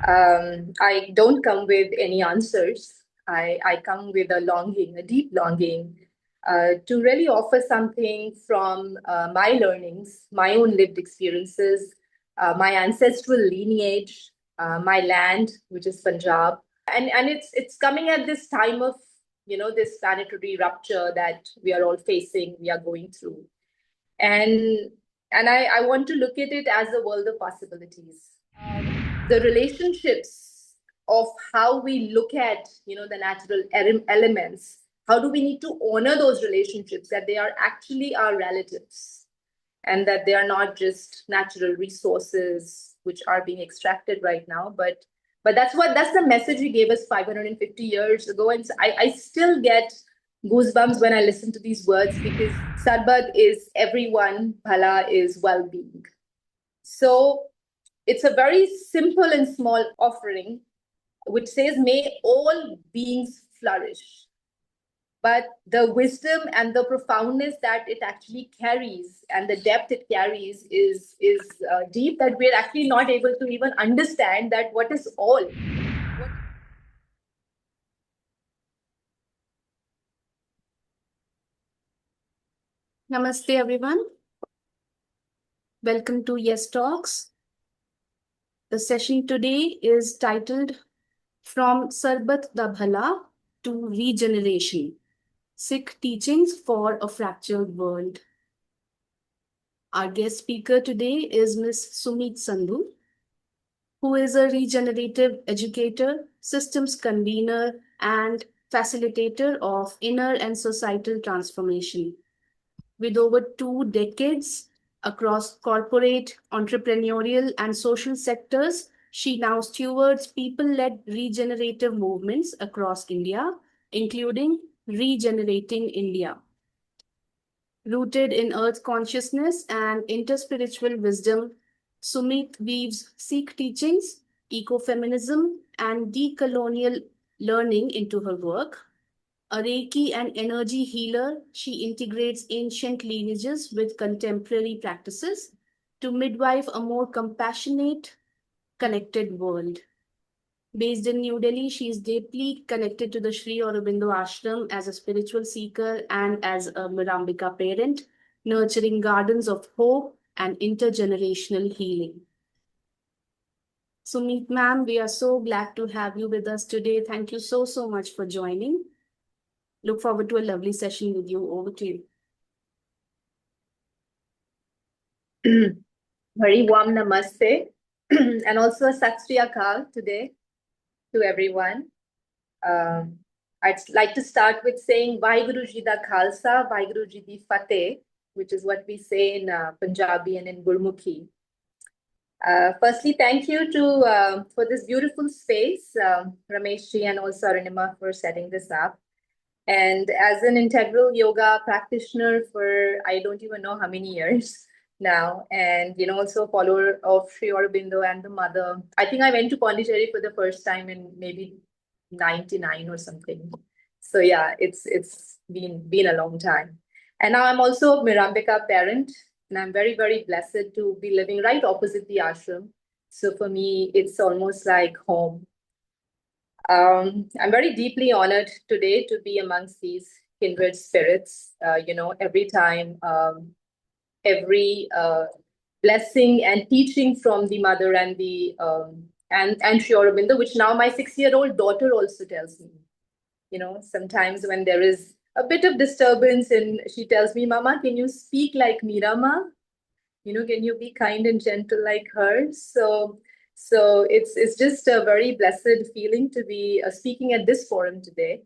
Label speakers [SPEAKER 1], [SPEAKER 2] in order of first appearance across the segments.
[SPEAKER 1] I don't come with any answers. I come with a longing, a deep longing, to really offer something from my learnings, my own lived experiences, my ancestral lineage, my land, which is Punjab, and it's coming at this time of this planetary rupture that we are all facing, we are going through, and I want to look at it as a world of possibilities. The relationships of how we look at the natural elements, how do we need to honor those relationships, that they are actually our relatives and that they are not just natural resources which are being extracted right now, but that's the message he gave us 550 years ago. And so I still get goosebumps when I listen to these words, because Sarbat is everyone, Bhala is well-being. So it's a very simple and small offering which says, may all beings flourish. But the wisdom and the profoundness that it actually carries and the depth it carries is deep, that we're actually not able to even understand that what is all.
[SPEAKER 2] Namaste, everyone. Welcome to Yes Talks. The session today is titled From Sarbat da Bhala to Regeneration, Sikh Teachings for a Fractured World. Our guest speaker today is Ms. Sumeet Sandhu, who is a regenerative educator, systems convener, and facilitator of inner and societal transformation. With over 2 decades across corporate, entrepreneurial, and social sectors, she now stewards people-led regenerative movements across India, including Regenerating India. Rooted in earth consciousness and interspiritual wisdom, Sumeet weaves Sikh teachings, ecofeminism, and decolonial learning into her work. A Reiki and energy healer, she integrates ancient lineages with contemporary practices to midwife a more compassionate, connected world. Based in New Delhi, she is deeply connected to the Sri Aurobindo Ashram as a spiritual seeker and as a Mirambika parent, nurturing gardens of hope and intergenerational healing. Sumeet ma'am, we are so glad to have you with us today. Thank you so much for joining. Look forward to a lovely session with you. Over to
[SPEAKER 1] you. Very warm namaste and also a Sat Sri Akal today to everyone. I'd like to start with saying Vaheguru Ji da Khalsa, Vaheguru Ji di Fateh, which is what we say in Punjabi and in Gurmukhi. Firstly, thank you to for this beautiful space, Ramesh Ji and also Arunima, for setting this up. And as an integral yoga practitioner for I don't even know how many years now, and also a follower of Sri Aurobindo and the mother. I think I went to Pondicherry for the first time in maybe 99 or something. So yeah, it's been a long time. And now I'm also a Mirambika parent, and I'm very, very blessed to be living right opposite the ashram. So for me, it's almost like home. I'm very deeply honored today to be amongst these kindred spirits. Every time, every blessing and teaching from the mother and the and Sri Aurobindo, which now my 6-year-old daughter also tells me. Sometimes when there is a bit of disturbance, and she tells me, "Mama, can you speak like Meera? Can you be kind and gentle like her?" So it's just a very blessed feeling to be speaking at this forum today.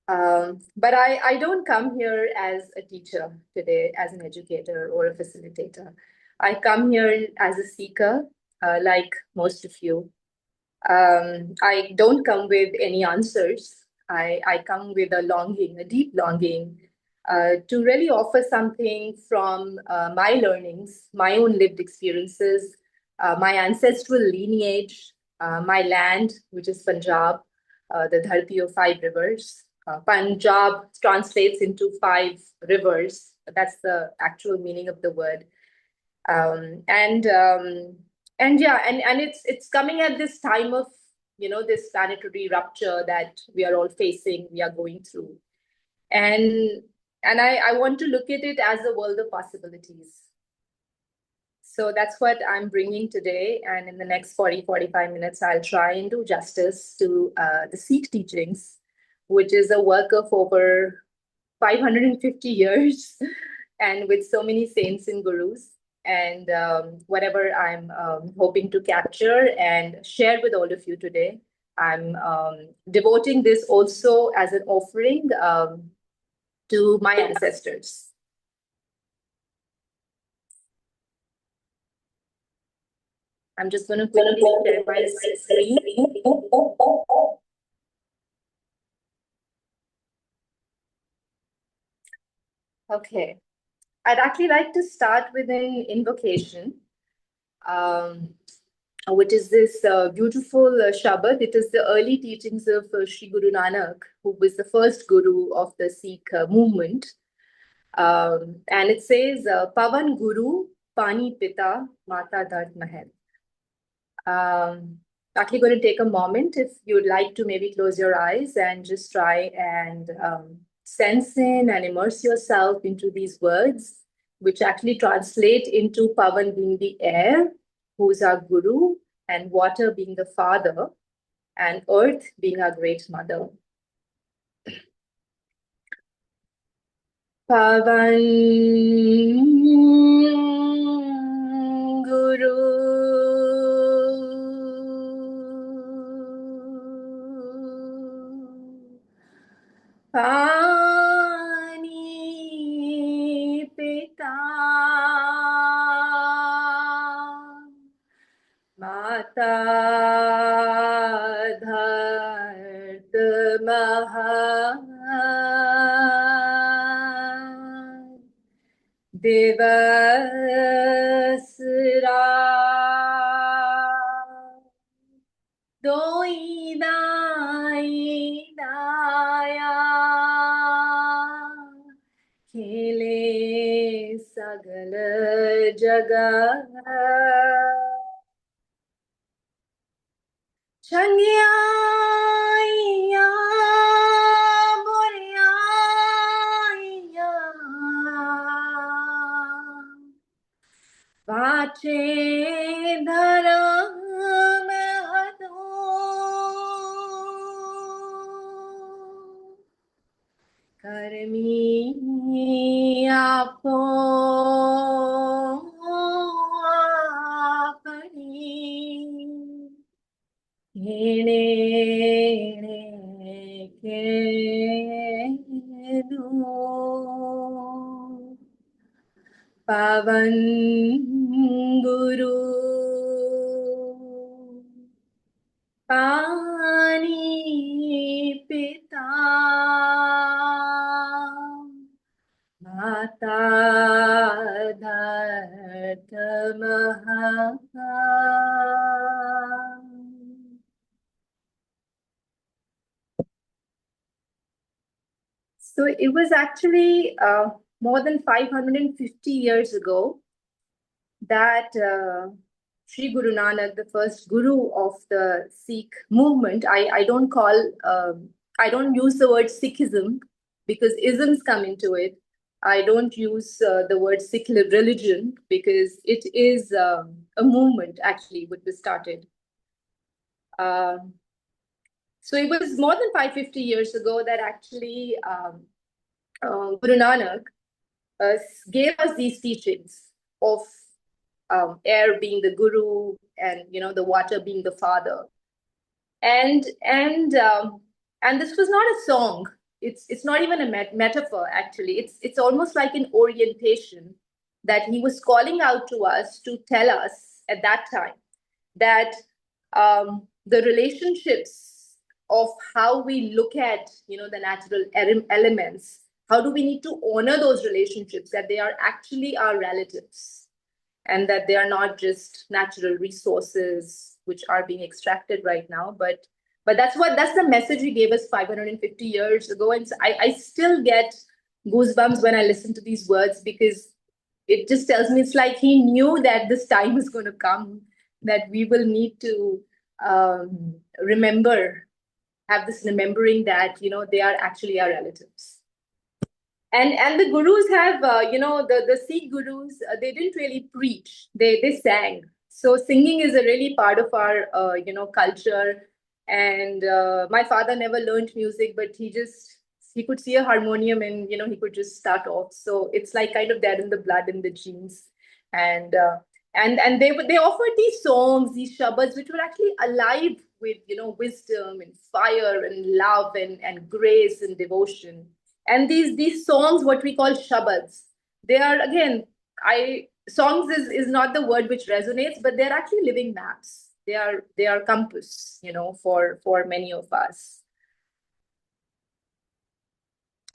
[SPEAKER 1] But I don't come here as a teacher today, as an educator or a facilitator. I come here as a seeker, like most of you. I don't come with any answers. I come with a longing, a deep longing, to really offer something from my learnings, my own lived experiences, my ancestral lineage, my land, which is Punjab, the dharti of 5 rivers. Punjab translates into 5 rivers. That's the actual meaning of the word. And yeah, and it's coming at this time of, this planetary rupture that we are all facing, we are going through. And I want to look at it as a world of possibilities. So that's what I'm bringing today. And in the next 45 minutes, I'll try and do justice to the Sikh teachings, which is a work of over 550 years and with so many saints and gurus. And whatever I'm hoping to capture and share with all of you today, I'm devoting this also as an offering to my ancestors. I'm just going to quickly share my screen. Okay. I'd actually like to start with an invocation, which is this beautiful Shabad. It is the early teachings of Sri Guru Nanak, who was the first guru of the Sikh movement. And it says, Pavan Guru, Pani Pita, Mata Dard Mahal. Actually going to take a moment if you'd like to maybe close your eyes and just try and sense in and immerse yourself into these words, which actually translate into Pavan being the air, who's our guru, and water being the father, and earth being our great mother. Pavan Guru Pani Pita Mata Dhart Mahal Devasra Doi Dai Daya Khele Sagal Jagat Changyaya Buryaya Vache Dharam Hado Karmi Apo Apani Hene Kedu Pavan Guru Pani Pita Mata Dhat Mahal. So it was actually more than 550 years ago that Sri Guru Nanak, the first guru of the Sikh movement, I don't use the word Sikhism because isms come into it. I don't use the word Sikh religion because it is a movement actually which was started. So it was more than 550 years ago that actually Guru Nanak gave us these teachings of air being the guru and the water being the father, and this was not a song. It's not even a metaphor. Actually, it's almost like an orientation that he was calling out to us to tell us at that time that the relationships of how we look at the natural elements, how do we need to honor those relationships, that they are actually our relatives and that they are not just natural resources which are being extracted right now, but that's the message he gave us 550 years ago. And so I still get goosebumps when I listen to these words, because it just tells me it's like he knew that this time is going to come, that we will need to have this remembering that, they are actually our relatives. And the gurus have, the Sikh gurus, they didn't really preach, they sang. So singing is a really part of our, culture. And my father never learned music, but he could see a harmonium and, he could just start off. So it's like kind of there in the blood, in the genes. And they offered these songs, these shabads, which were actually alive with, wisdom and fire and love and grace and devotion. And these songs, what we call shabads, they are, again, songs is not the word which resonates, but they're actually living maps. They are compass, for many of us.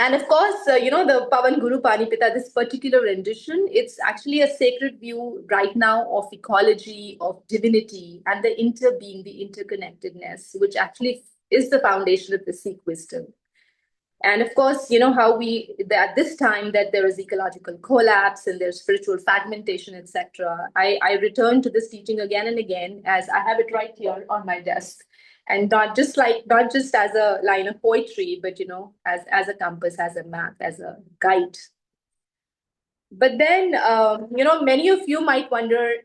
[SPEAKER 1] And of course, the Pavan Guru Panipita, this particular rendition, it's actually a sacred view right now of ecology, of divinity, and the interbeing, the interconnectedness, which actually is the foundation of the Sikh wisdom. And of course, how at this time that there is ecological collapse and there's spiritual fragmentation, etc. I return to this teaching again and again, as I have it right here on my desk. And not just as a line of poetry, but, as a compass, as a map, as a guide. But then, many of you might wonder,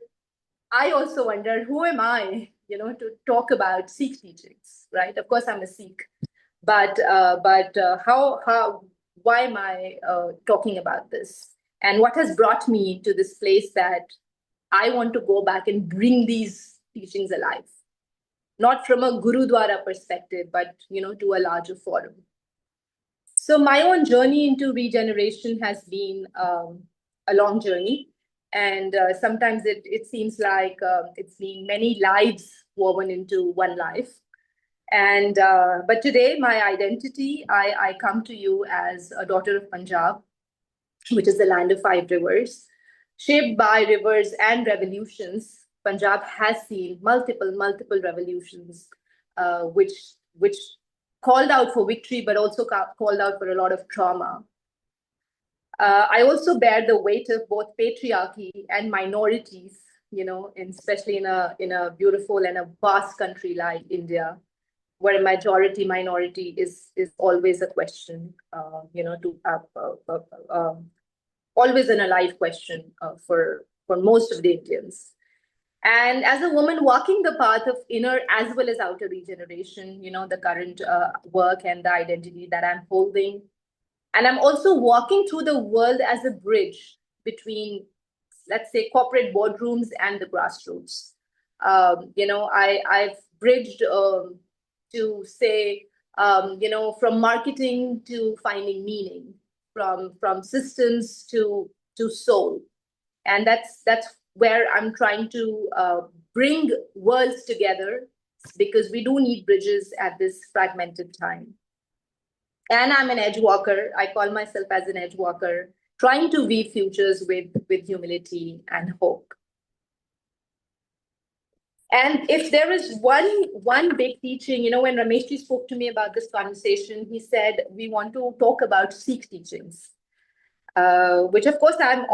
[SPEAKER 1] I also wonder, who am I, to talk about Sikh teachings, right? Of course, I'm a Sikh. But why am I talking about this? And what has brought me to this place that I want to go back and bring these teachings alive? Not from a Gurudwara perspective, but, to a larger forum. So my own journey into regeneration has been a long journey. And sometimes it seems like it's been many lives woven into one life. And but today, my identity, I come to you as a daughter of Punjab, which is the land of 5 rivers. Shaped by rivers and revolutions, Punjab has seen multiple revolutions, which called out for victory, but also called out for a lot of trauma. I also bear the weight of both patriarchy and minorities, especially in a beautiful and a vast country like India, where a majority minority is always a question, always an alive question for most of the Indians. And as a woman walking the path of inner as well as outer regeneration, the current work and the identity that I'm holding, and I'm also walking through the world as a bridge between, let's say, corporate boardrooms and the grassroots. I've bridged to say, from marketing to finding meaning, from systems to soul, and that's where I'm trying to bring worlds together, because we do need bridges at this fragmented time. And I'm an edge walker. I call myself as an edge walker, trying to weave futures with humility and hope. And if there is one big teaching, when Rameshji spoke to me about this conversation, he said, we want to talk about Sikh teachings, which of course I'm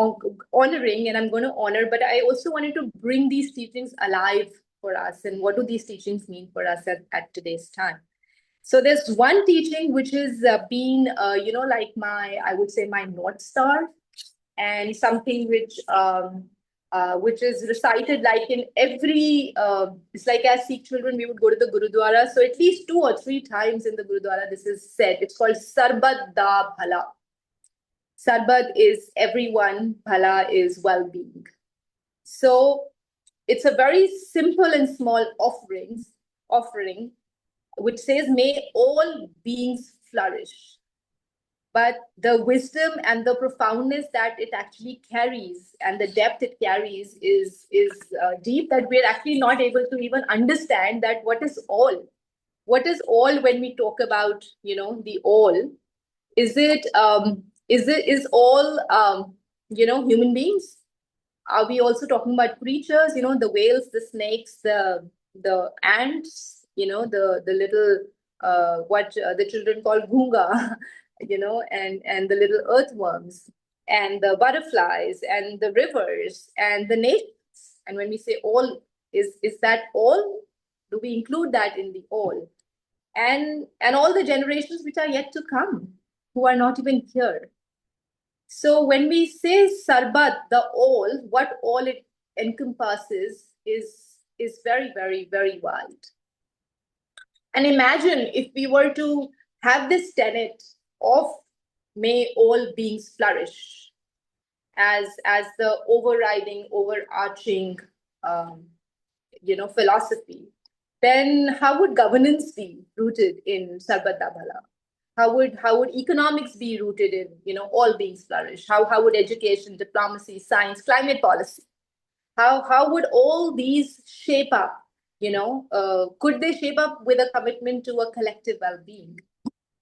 [SPEAKER 1] honoring and I'm going to honor, but I also wanted to bring these teachings alive for us. And what do these teachings mean for us at today's time? So there's one teaching which has been, like I would say my North Star, and something which is recited like in every, it's like as Sikh children, we would go to the Gurudwara. So at least 2 or 3 times in the Gurudwara, this is said. It's called Sarbat da Bhala. Sarbat is everyone, Bhala is well-being. So it's a very simple and small offering, which says, may all beings flourish. But the wisdom and the profoundness that it actually carries and the depth it carries is deep, that we're actually not able to even understand that what is all. What is all when we talk about, the all? Is all, human beings? Are we also talking about creatures, the whales, the snakes, the ants, the little, what the children call gunga, and the little earthworms, and the butterflies, and the rivers, and the nations. And when we say all, Is that all? Do we include that in the all? And all the generations which are yet to come, who are not even here. So when we say Sarbat, the all, what all it encompasses is very, very, very wide. And imagine if we were to have this tenet of may all beings flourish as the overriding, overarching, philosophy, then how would governance be rooted in Sarbat da Bhala? How would economics be rooted in all beings flourish? How would education, diplomacy, science, climate policy? How would all these shape up? Could they shape up with a commitment to a collective well-being?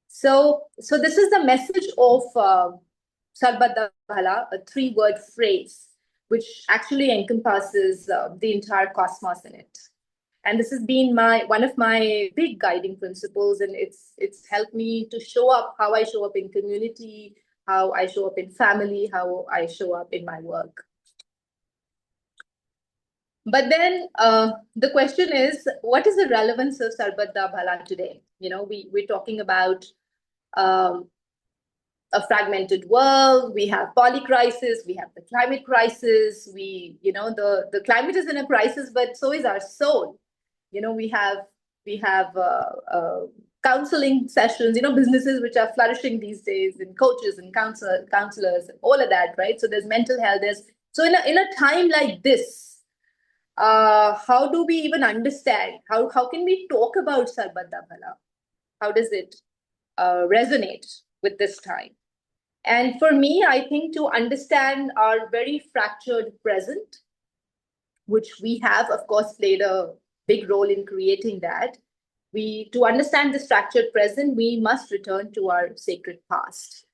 [SPEAKER 1] So this is the message of Sarbat da Bhala, a 3-word phrase which actually encompasses the entire cosmos in it. And this has been one of my big guiding principles, and it's helped me to show up how I show up in community, how I show up in family, how I show up in my work. But then the question is, what is the relevance of Sarbat da Bhala today? We're talking about a fragmented world. We have polycrisis. We have the climate crisis. The climate is in a crisis, but so is our soul. We have counseling sessions. Businesses which are flourishing these days, and coaches and counselors, and all of that, right? So there's mental health. So in a time like this, how do we even understand? How can we talk about Sarbat da Bhala? How does it resonate with this time? And for me, I think to understand our very fractured present, which we have, of course, played a big role in creating that, to understand this fractured present, we must return to our sacred past.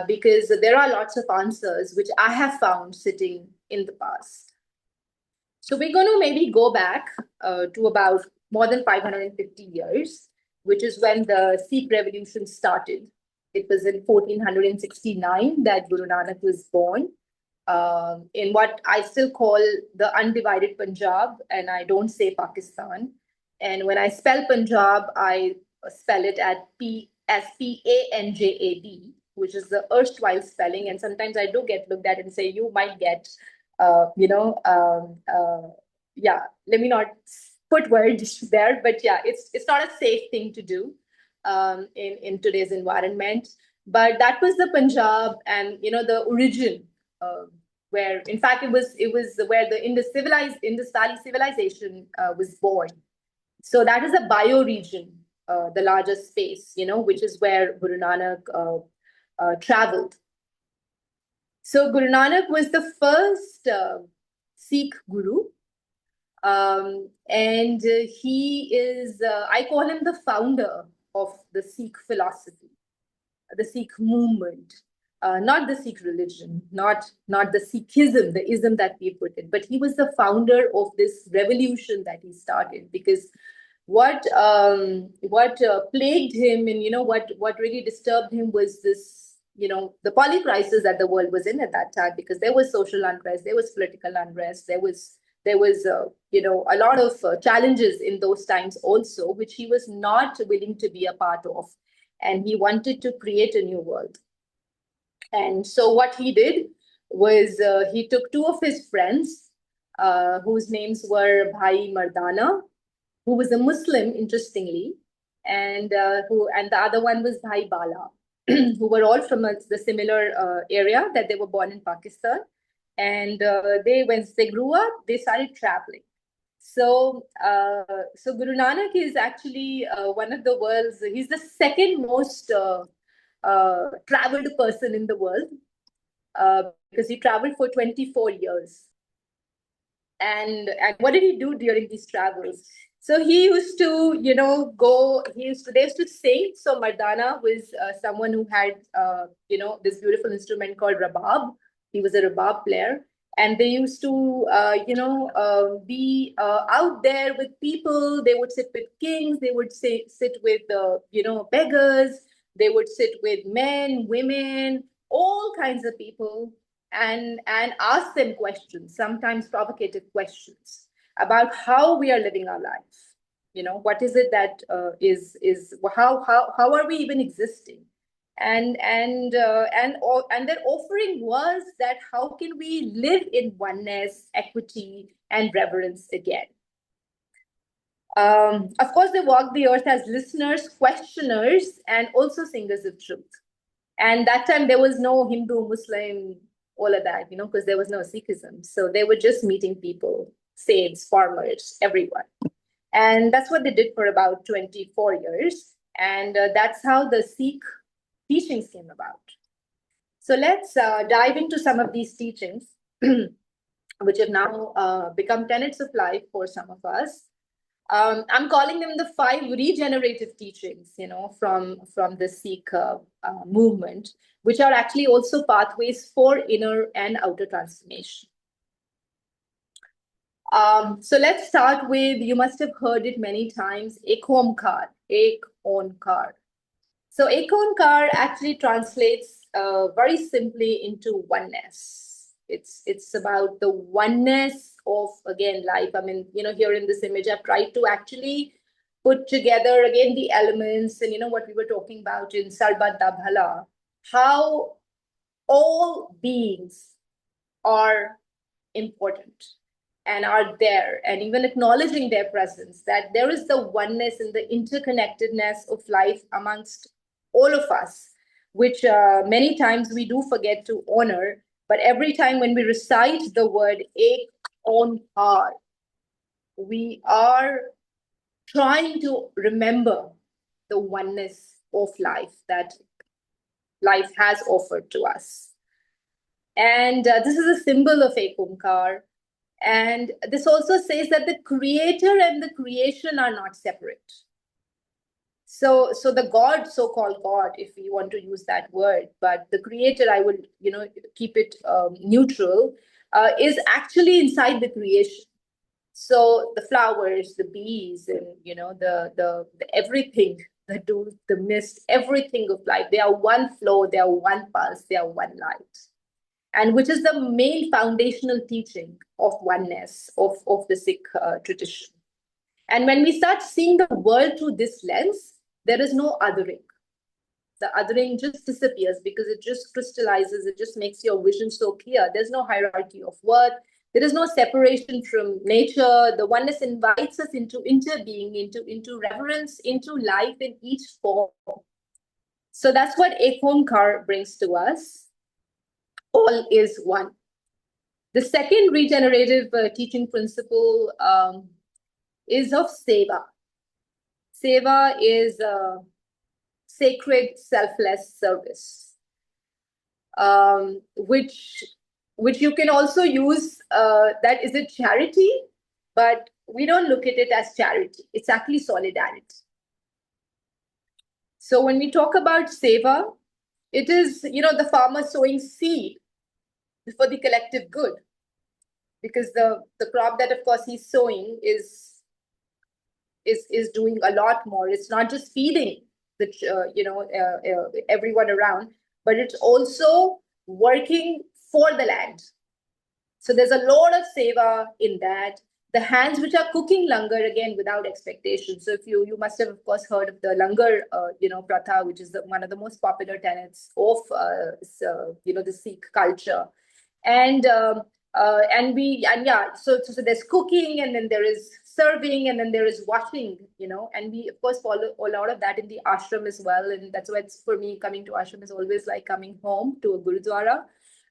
[SPEAKER 1] Because there are lots of answers which I have found sitting in the past. So we're going to maybe go back to about more than 550 years, which is when the Sikh revolution started. It was in 1469 that Guru Nanak was born in what I still call the undivided Punjab, and I don't say Pakistan. And when I spell Punjab, I spell it as Panjab, which is the erstwhile spelling. And sometimes I do get looked at and say, you might get, let me not put words there, but yeah, it's not a safe thing to do in today's environment. But that was the Punjab, and the origin, where in fact it was where the Indus Valley civilization was born. So that is a bioregion, the largest space, which is where Guru Nanak traveled. So Guru Nanak was the first Sikh guru. And he is, I call him the founder of the Sikh philosophy, the Sikh movement, not the Sikh religion, not the Sikhism, the ism that we put in, but he was the founder of this revolution that he started. Because what plagued him, and what really disturbed him was this, the polycrisis that the world was in at that time, because there was social unrest, there was political unrest, there was a lot of challenges in those times also, which he was not willing to be a part of. And he wanted to create a new world. And so what he did was he took 2 of his friends, whose names were Bhai Mardana, who was a Muslim, interestingly, and the other one was Bhai Bala, who were all from the similar area, that they were born in Pakistan. And once they grew up, they started traveling. So Guru Nanak is actually one of the world's, he's the second most traveled person in the world, because he traveled for 24 years. And what did he do during these travels? So he used to, they used to sing. So Mardana was someone who had, this beautiful instrument called rabab. He was a rabab player. And they used to, be out there with people. They would sit with kings. They would sit with, beggars. They would sit with men, women, all kinds of people, and ask them questions, sometimes provocative questions. about how we are living our life. What is it that how are we even existing? And their offering was that how can we live in oneness, equity, and reverence again? Of course, they walk the earth as listeners, questioners, and also singers of truth. And that time there was no Hindu, Muslim, all of that, because there was no Sikhism. So they were just meeting people, saints, farmers, everyone. And that's what they did for about 24 years. And that's how the Sikh teachings came about. So let's dive into some of these teachings, which have now become tenets of life for some of us. I'm calling them the 5 regenerative teachings, from the Sikh movement, which are actually also pathways for inner and outer transformation. So let's start with, you must have heard it many times, Ek-Omkar, Ek-Onkar. So Ek-Onkar actually translates very simply into oneness. It's about the oneness of, again, life. I mean, here in this image, I've tried to actually put together again the elements and what we were talking about in Sarbat da Bhala, how all beings are important and are there, and even acknowledging their presence, that there is the oneness and the interconnectedness of life amongst all of us, which many times we do forget to honor. But every time when we recite the word Ek Onkar, we are trying to remember the oneness of life that life has offered to us. And this is a symbol of Ek Onkar. And this also says that the creator and the creation are not separate. So the God, so-called God, if we want to use that word, but the creator, I will, keep it neutral, is actually inside the creation. So the flowers, the bees, and the everything, the dew, the mist, everything of life, they are one flow, they are one pulse, they are one light. And which is the main foundational teaching of oneness of the Sikh tradition. And when we start seeing the world through this lens, there is no othering. The othering just disappears because it just crystallizes, it just makes your vision so clear. There's no hierarchy of worth. There is no separation from nature. The oneness invites us into interbeing, into reverence, into life in each form. So that's what Ek-Onkar brings to us. All is one. The second regenerative teaching principle is of seva. Seva is sacred, selfless service, which you can also use, that is a charity, but we don't look at it as charity. It's actually solidarity. So when we talk about seva, it is, the farmer sowing seed for the collective good, because the crop that, of course, he's sowing is doing a lot more. It's not just feeding the everyone around, but it's also working for the land. So there's a lot of seva in that. The hands which are cooking langar, again, without expectation. So if you must have, of course, heard of the langar, pratha, which is one of the most popular tenets of the Sikh culture. And so there's cooking, and then there is serving, and then there is washing, and we, of course, follow a lot of that in the ashram as well. And that's why it's, for me, coming to ashram is always like coming home to a gurudwara.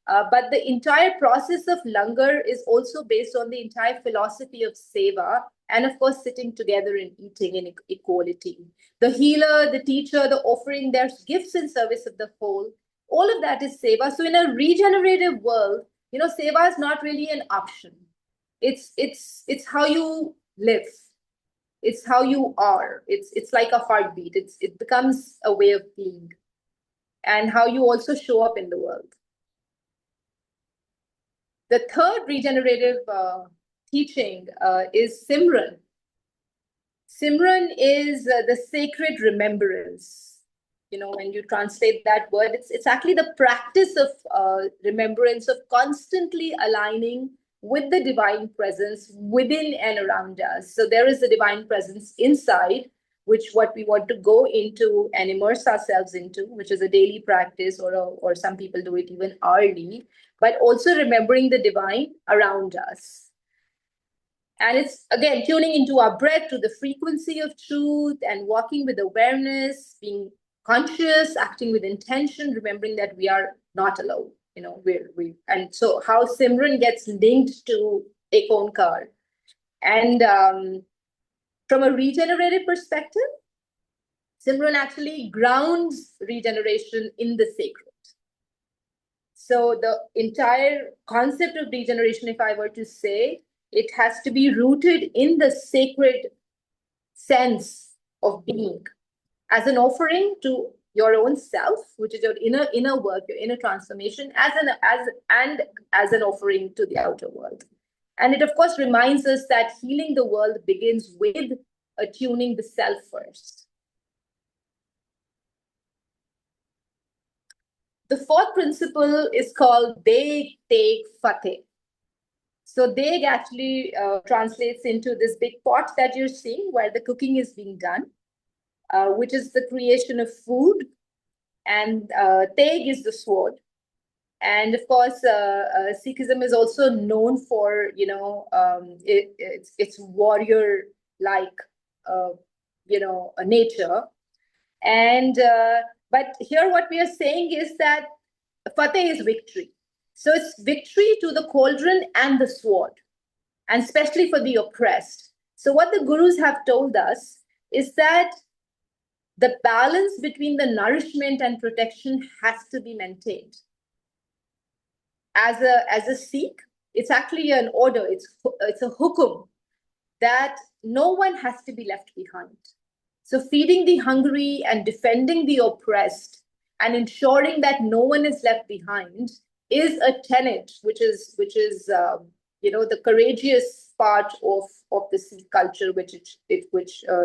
[SPEAKER 1] But the entire process of langar is also based on the entire philosophy of seva, and of course, sitting together and eating in equality. The healer, the teacher, the offering their gifts in service of the whole, all of that is seva. So in a regenerative world, seva is not really an option. It's how you live. It's how you are. It's like a heartbeat. It becomes a way of being, and how you also show up in the world. The third regenerative teaching is Simran. Simran is the sacred remembrance. When you translate that word, it's actually the practice of remembrance, of constantly aligning with the divine presence within and around us. So there is a divine presence inside, which what we want to go into and immerse ourselves into, which is a daily practice, or some people do it even hourly, but also remembering the divine around us. And it's, again, tuning into our breath, to the frequency of truth, and walking with awareness, being conscious, acting with intention, remembering that we are not alone. And so how Simran gets linked to ecological. And from a regenerative perspective, Simran actually grounds regeneration in the sacred. So the entire concept of regeneration, if I were to say, it has to be rooted in the sacred sense of being, as an offering to your own self, which is your inner work, your inner transformation, as an offering to the outer world. And it, of course, reminds us that healing the world begins with attuning the self first. The fourth principle is called Deg, Take, Fateh. So Deg actually translates into this big pot that you're seeing where the cooking is being done, which is the creation of food. And Teg is the sword. And of course, Sikhism is also known for, its warrior-like, a nature. And but here what we are saying is that Fateh is victory. So it's victory to the cauldron and the sword, and especially for the oppressed. So what the gurus have told us is that the balance between the nourishment and protection has to be maintained. As a Sikh, it's actually an order, it's a hukum that no one has to be left behind. So feeding the hungry and defending the oppressed and ensuring that no one is left behind is a tenet, which is the courageous part of the Sikh culture, which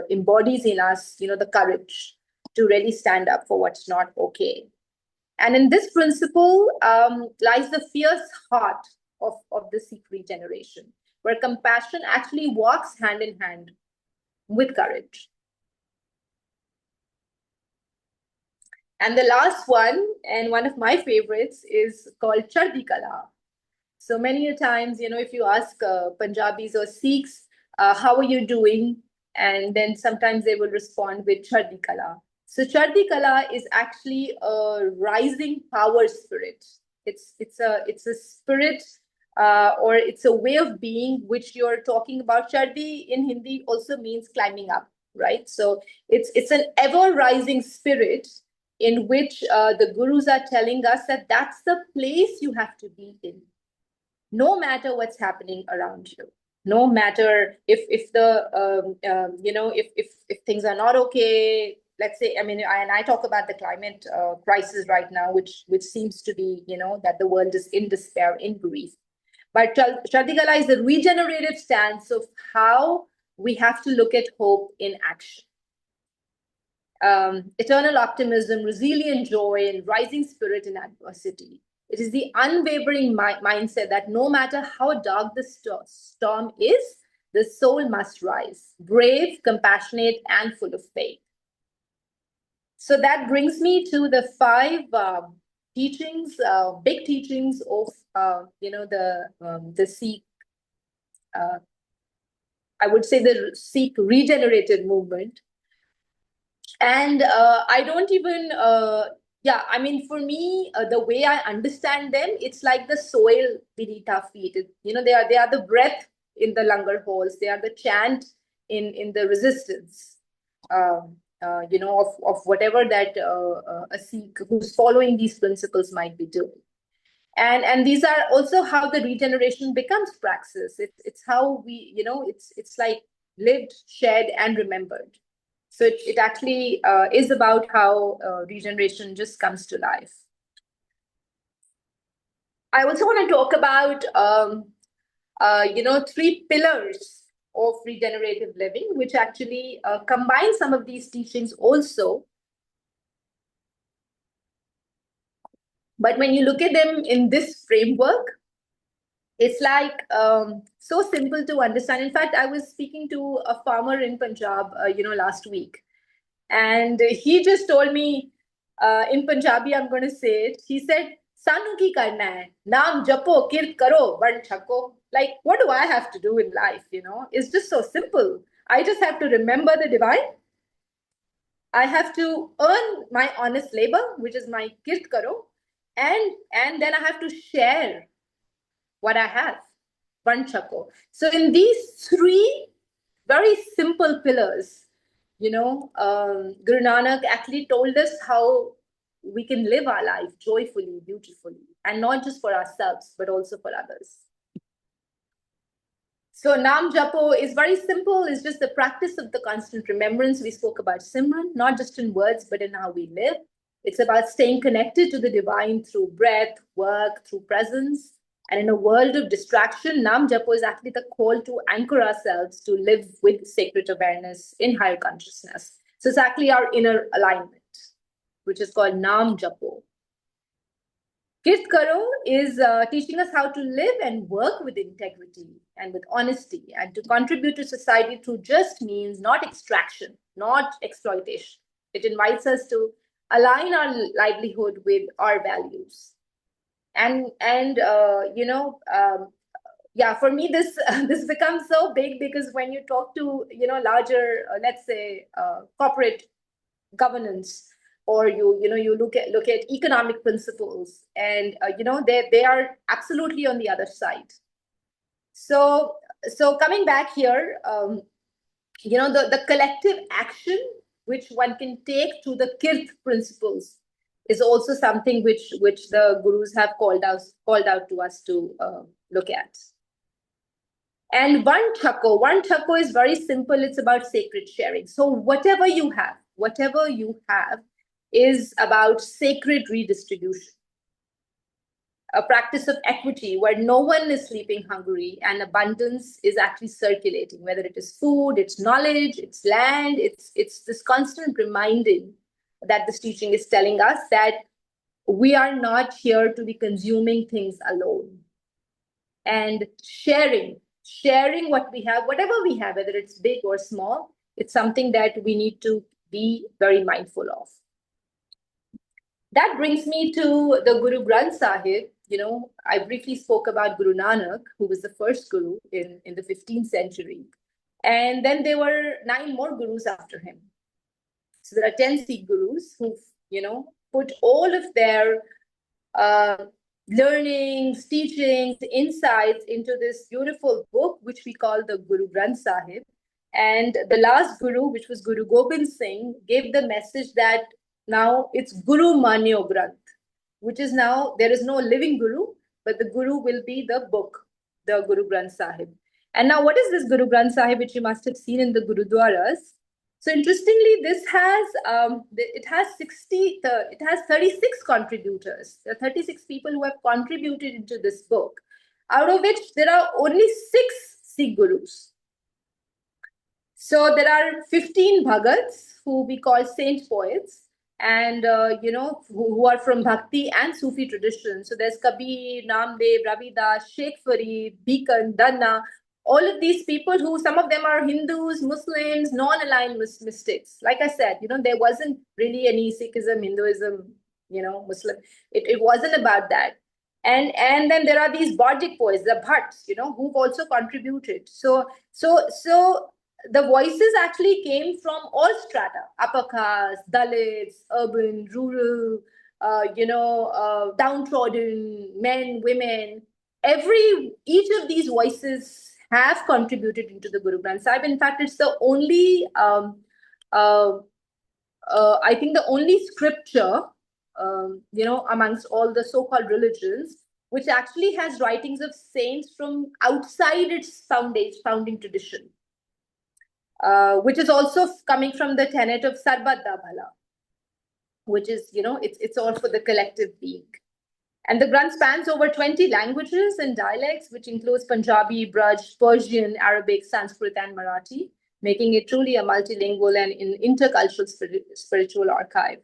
[SPEAKER 1] embodies in us, the courage to really stand up for what's not okay. And in this principle lies the fierce heart of the Sikh regeneration, where compassion actually walks hand in hand with courage. And the last one, and one of my favorites, is called Chardi Kala. So many a times, if you ask Punjabis or Sikhs, how are you doing? And then sometimes they will respond with Chardi Kala. So Chardi Kala is actually a rising power spirit. It's a spirit, or it's a way of being which you're talking about. Chardi in Hindi also means climbing up, right? So it's an ever rising spirit in which the gurus are telling us that that's the place you have to be in, no matter what's happening around you. No matter if things are not okay. Let's say, and I talk about the climate crisis right now, which seems to be, that the world is in despair, in grief. But Chardi Kala is the regenerative stance of how we have to look at hope in action. Eternal optimism, resilient joy, and rising spirit in adversity. It is the unwavering mindset that no matter how dark the storm is, the soul must rise, brave, compassionate, and full of faith. So that brings me to the 5 teachings, big teachings of the Sikh. I would say the Sikh regenerative movement. And I don't even, for me, the way I understand them, it's like the soil beneath our feet. They are the breath in the langar halls. They are the chant in the resistance, of whatever that a Sikh who's following these principles might be doing. And these are also how the regeneration becomes praxis. It's how we, it's like lived, shared, and remembered. So it actually is about how regeneration just comes to life. I also want to talk about, 3 pillars of regenerative living, which actually combine some of these teachings also. But when you look at them in this framework, It's like so simple to understand. In fact, I was speaking to a farmer in Punjab, last week, and he just told me in Punjabi, I'm going to say it. He said, "Sanu ki karna hai? Naam japo, kirt karo, van chako." Like, what do I have to do in life? It's just so simple. I just have to remember the divine. I have to earn my honest labor, which is my kirt karo, and then I have to share what I have, Vanchako. So in these three very simple pillars, Guru Nanak actually told us how we can live our life joyfully, beautifully, and not just for ourselves, but also for others. So Nam Japo is very simple. It's just the practice of the constant remembrance. We spoke about Simran, not just in words, but in how we live. It's about staying connected to the divine through breath, work, through presence. And in a world of distraction, Nam Japo is actually the call to anchor ourselves to live with sacred awareness in higher consciousness. So it's actually our inner alignment, which is called Nam Japo. Kirt Karo is teaching us how to live and work with integrity and with honesty and to contribute to society through just means, not extraction, not exploitation. It invites us to align our livelihood with our values. For me, this this becomes so big because when you talk to larger, let's say, corporate governance, or you look at economic principles, and they are absolutely on the other side. So coming back here, the collective action which one can take through the kirt principles is also something which the gurus have called out to us to look at. And one chako is very simple. It's about sacred sharing. So whatever you have is about sacred redistribution, a practice of equity where no one is sleeping hungry and abundance is actually circulating, whether it is food, it's knowledge, it's land, it's this constant reminding that this teaching is telling us that we are not here to be consuming things alone. And sharing what we have, whatever we have, whether it's big or small, it's something that we need to be very mindful of. That brings me to the Guru Granth Sahib. I briefly spoke about Guru Nanak, who was the first guru in the 15th century. And then there were 9 more gurus after him. So there are 10 Sikh gurus who've, put all of their learnings, teachings, insights into this beautiful book, which we call the Guru Granth Sahib. And the last guru, which was Guru Gobind Singh, gave the message that now it's Guru Manyo Granth, which is now there is no living guru, but the guru will be the book, the Guru Granth Sahib. And now what is this Guru Granth Sahib, which you must have seen in the Gurudwaras? So interestingly, this has it has 36 contributors. There are 36 people who have contributed into this book, out of which there are only 6 Sikh gurus. So there are 15 Bhagats who we call saint poets, and who are from Bhakti and Sufi tradition. So there's Kabir, Namdev, Ravidas, Sheikh Farid, Bikan, Danna. All of these people who, some of them are Hindus, Muslims, non-aligned mystics. Like I said, there wasn't really any Sikhism, Hinduism, Muslim. It wasn't about that. And then there are these Bajik poets, the Bhatts, who've also contributed. So the voices actually came from all strata: upper caste, Dalits, urban, rural, downtrodden, men, women. Each of these voices have contributed into the Guru Granth Sahib. In fact, it's the only, I think, the only scripture, amongst all the so-called religions, which actually has writings of saints from outside its founding tradition. Which is also coming from the tenet of Sarbat da Bhala, which is, it's all for the collective being. And the Granth spans over 20 languages and dialects, which includes Punjabi, Braj, Persian, Arabic, Sanskrit, and Marathi, making it truly a multilingual and intercultural spiritual archive.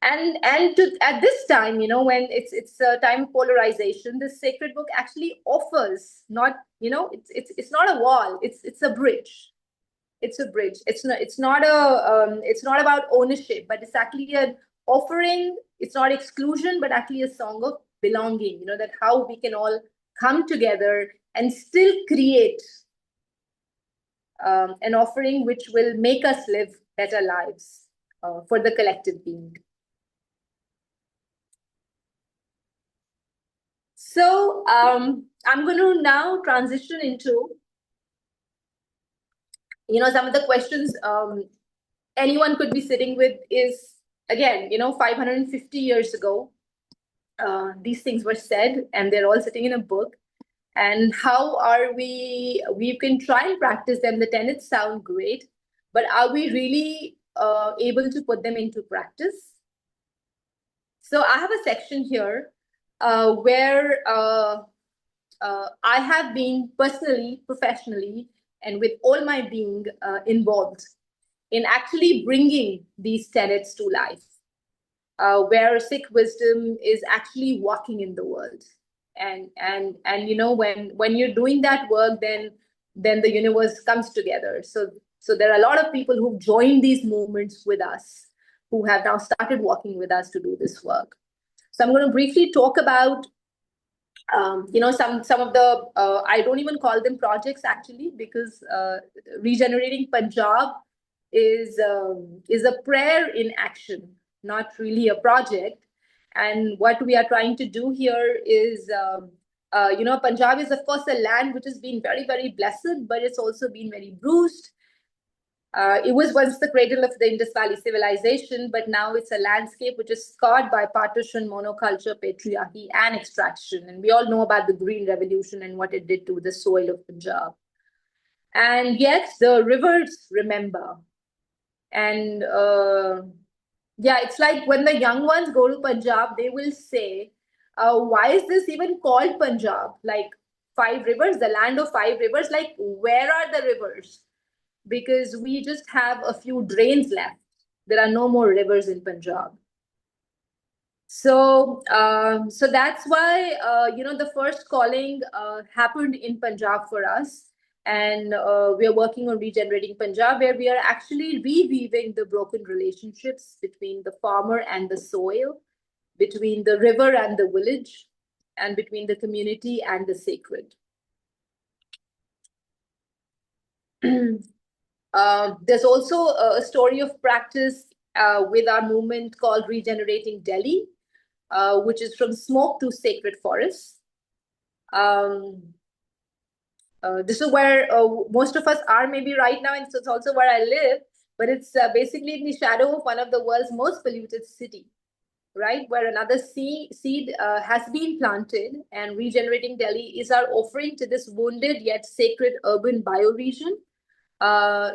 [SPEAKER 1] at this time, when it's a time of polarization, the sacred book actually offers not, it's not a wall, it's a bridge. It's a bridge. It's not about ownership, but it's actually an offering. It's not exclusion, but actually a song of belonging. That how we can all come together and still create an offering which will make us live better lives for the collective being. So I'm going to now transition into, some of the questions anyone could be sitting with is, again, 550 years ago, these things were said and they're all sitting in a book. And how are we can try and practice them. The tenets sound great, but are we really able to put them into practice? So I have a section here where I have been personally, professionally, and with all my being involved in actually bringing these tenets to life, where Sikh wisdom is actually walking in the world. And when you're doing that work, then the universe comes together. So there are a lot of people who've joined these movements with us, who have now started walking with us to do this work. So I'm going to briefly talk about some of the I don't even call them projects actually, because regenerating Punjab is a prayer in action, not really a project. And what we are trying to do here is Punjab is of course a land which has been very, very blessed, but it's also been very bruised. It was once the cradle of the Indus Valley civilization, but now it's a landscape which is scarred by partition, monoculture, patriarchy, and extraction. And we all know about the Green Revolution and what it did to the soil of Punjab. And yet the rivers remember. And it's like when the young ones go to Punjab, they will say, why is this even called Punjab? Like 5 rivers, the land of 5 rivers. Like, where are the rivers? Because we just have a few drains left. There are no more rivers in Punjab. So that's why, the first calling happened in Punjab for us. And we are working on regenerating Punjab, where we are actually reweaving the broken relationships between the farmer and the soil, between the river and the village, and between the community and the sacred. There's also a story of practice with our movement called Regenerating Delhi, which is from smoke to sacred forests. This is where most of us are maybe right now, and it's also where I live, but it's basically in the shadow of one of the world's most polluted city, right? Where another seed has been planted, and Regenerating Delhi is our offering to this wounded yet sacred urban bioregion.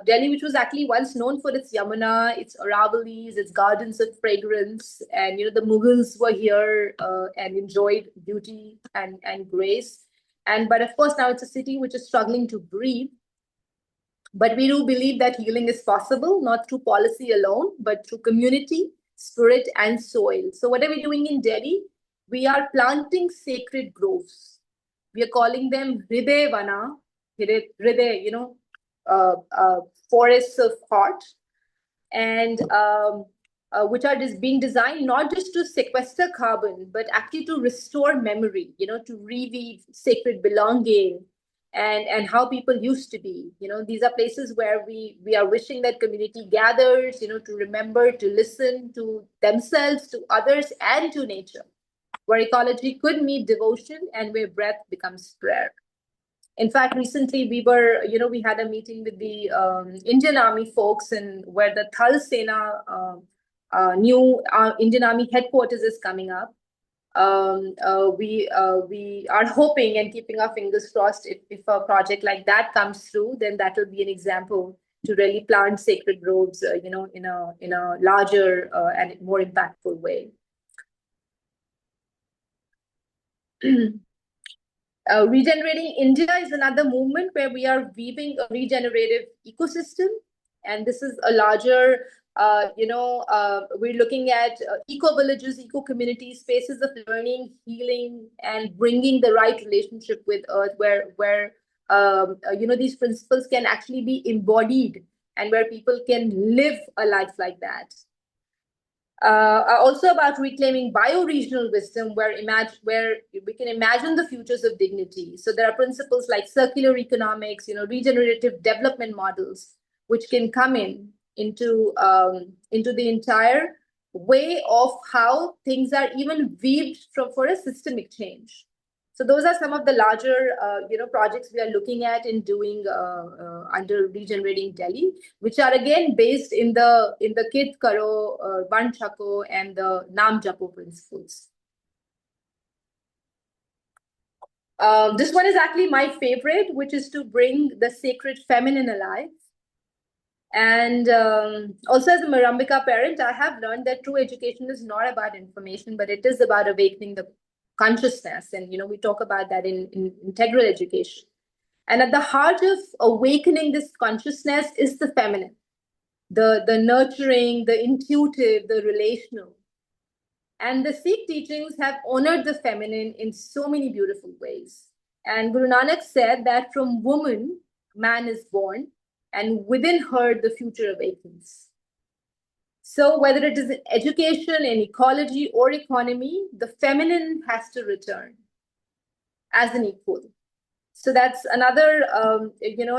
[SPEAKER 1] Delhi, which was actually once known for its Yamuna, its Aravallis, its gardens of fragrance, and the Mughals were here and enjoyed beauty and grace. But of course, now it's a city which is struggling to breathe. But we do believe that healing is possible, not through policy alone, but through community, spirit, and soil. So what are we doing in Delhi? We are planting sacred groves. We are calling them Hriday Vana, Hriday, forests of heart, and which are just being designed not just to sequester carbon, but actually to restore memory, to reweave sacred belonging and how people used to be. These are places where we are wishing that community gathers, to remember, to listen to themselves, to others, and to nature, where ecology could meet devotion and where breath becomes prayer. In fact, recently we had a meeting with the Indian Army folks, and where the Thal Sena new Indian Army headquarters is coming up. We are hoping and keeping our fingers crossed, if a project like that comes through, then that will be an example to really plant sacred groves, in a larger and more impactful way. Regenerating India is another movement where we are weaving a regenerative ecosystem. And this is a larger We're looking at eco-villages, eco-communities, spaces of learning, healing, and bringing the right relationship with Earth, where these principles can actually be embodied and where people can live a life like that. Also about reclaiming bioregional wisdom, where we can imagine the futures of dignity. So there are principles like circular economics, regenerative development models, which can come into the entire way of how things are even weaved for a systemic change. So those are some of the larger, projects we are looking at in doing under Regenerating Delhi, which are again based in the Kit Karo, Ban Chako, and the Naam Japo principles. This one is actually my favorite, which is to bring the sacred feminine alive. And also, as a Marambika parent, I have learned that true education is not about information, but it is about awakening the consciousness. And, we talk about that in integral education. And at the heart of awakening this consciousness is the feminine, the nurturing, the intuitive, the relational. And the Sikh teachings have honored the feminine in so many beautiful ways. And Guru Nanak said that from woman, man is born, and within her, the future awakens. So whether it is in education, in ecology, or economy, the feminine has to return as an equal. So that's another,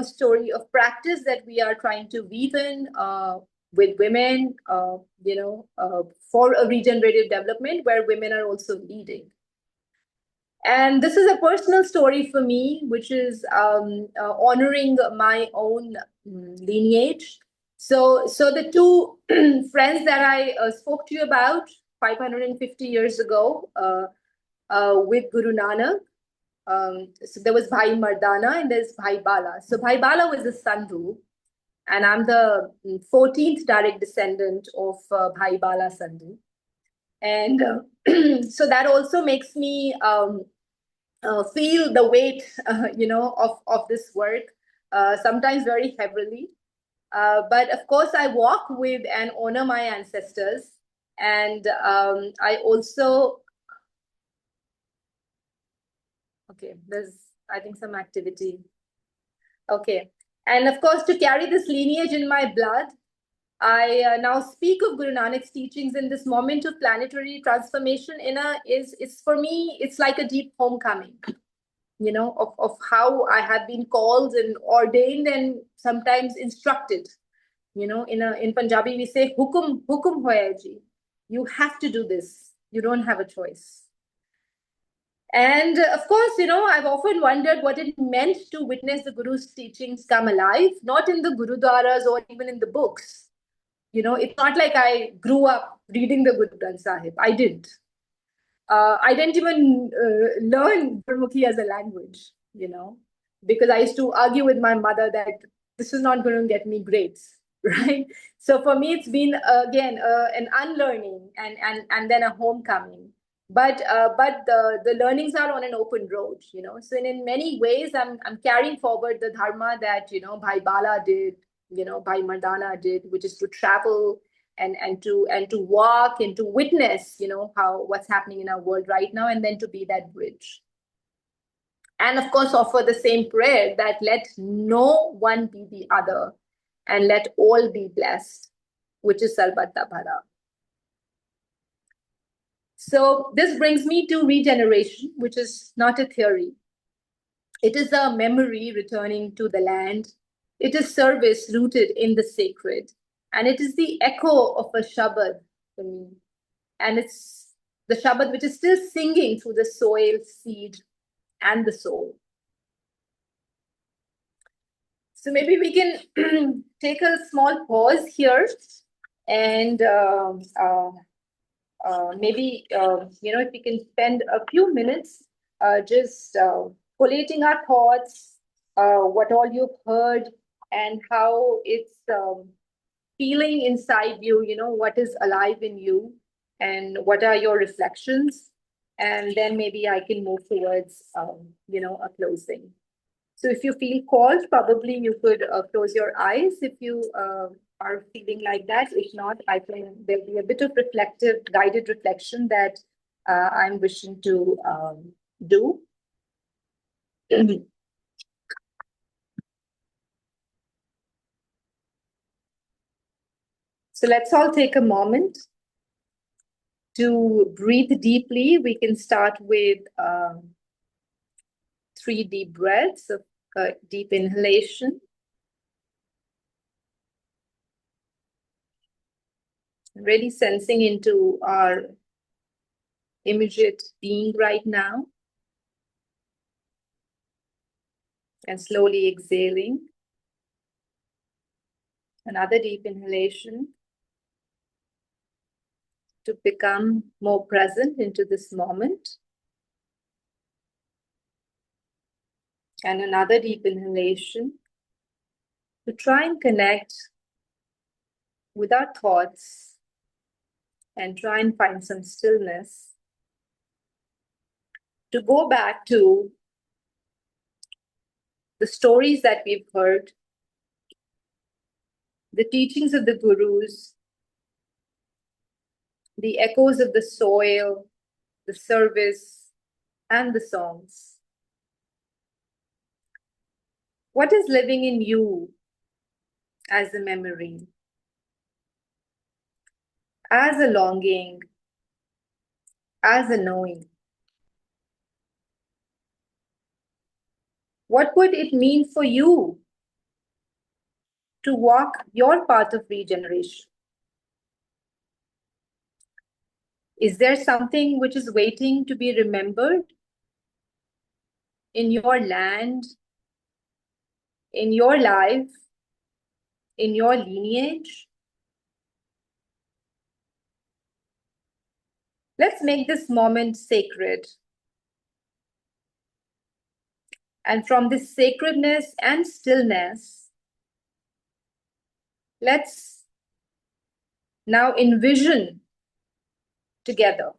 [SPEAKER 1] story of practice that we are trying to weave in with women, for a regenerative development where women are also leading. And this is a personal story for me, which is honoring my own lineage. So the two friends that I spoke to you about 550 years ago with Guru Nanak. So there was Bhai Mardana and there's Bhai Bala. So Bhai Bala was a Sandhu, and I'm the 14th direct descendant of Bhai Bala Sandhu. And so that also makes me feel the weight, of this work, sometimes very heavily. But of course, I walk with and honor my ancestors. And I also, okay, there's, I think, some activity. Okay. And of course, to carry this lineage in my blood, I now speak of Guru Nanak's teachings in this moment of planetary transformation. It's for me, it's like a deep homecoming, of how I have been called and ordained and sometimes instructed. In Punjabi we say hukum hoya ji. You have to do this. You don't have a choice. And of course, I've often wondered what it meant to witness the Guru's teachings come alive, not in the Gurudwaras or even in the books. It's not like I grew up reading the Guru Granth Sahib. I didn't. I didn't even learn Gurmukhi as a language, because I used to argue with my mother that this is not going to get me grades, right? So for me, it's been, again, an unlearning and then a homecoming. But the learnings are on an open road, So in many ways, I'm carrying forward the dharma that, Bhai Bala did, Bhai Mardana did, which is to travel and to walk and to witness, what's happening in our world right now, and then to be that bridge. And of course, offer the same prayer that let no one be the other and let all be blessed, which is Sarbat da Bhala. So this brings me to regeneration, which is not a theory. It is a memory returning to the land. It is service rooted in the sacred. And it is the echo of a Shabad for me. And it's the Shabad which is still singing through the soil, seed, and the soul. So maybe we can take a small pause here and maybe, if we can spend a few minutes just collating our thoughts, what all you've heard, and how it's feeling inside you, what is alive in you, and what are your reflections. And then maybe I can move towards, a closing. So if you feel called, probably you could close your eyes if you are feeling like that. If not, I think there'll be a bit of reflective, guided reflection that I'm wishing to do. So let's all take a moment to breathe deeply. We can start with 3 deep breaths of deep inhalation. Really sensing into our immediate being right now. And slowly exhaling. Another deep inhalation to become more present into this moment. And another deep inhalation to try and connect with our thoughts and try and find some stillness. To go back to the stories that we've heard, the teachings of the gurus, the echoes of the soil, the service, and the songs. What is living in you as a memory, as a longing, as a knowing? What would it mean for you to walk your path of regeneration? Is there something which is waiting to be remembered in your land, in your life, in your lineage? Let's make this moment sacred. And from this sacredness and stillness, let's now envision together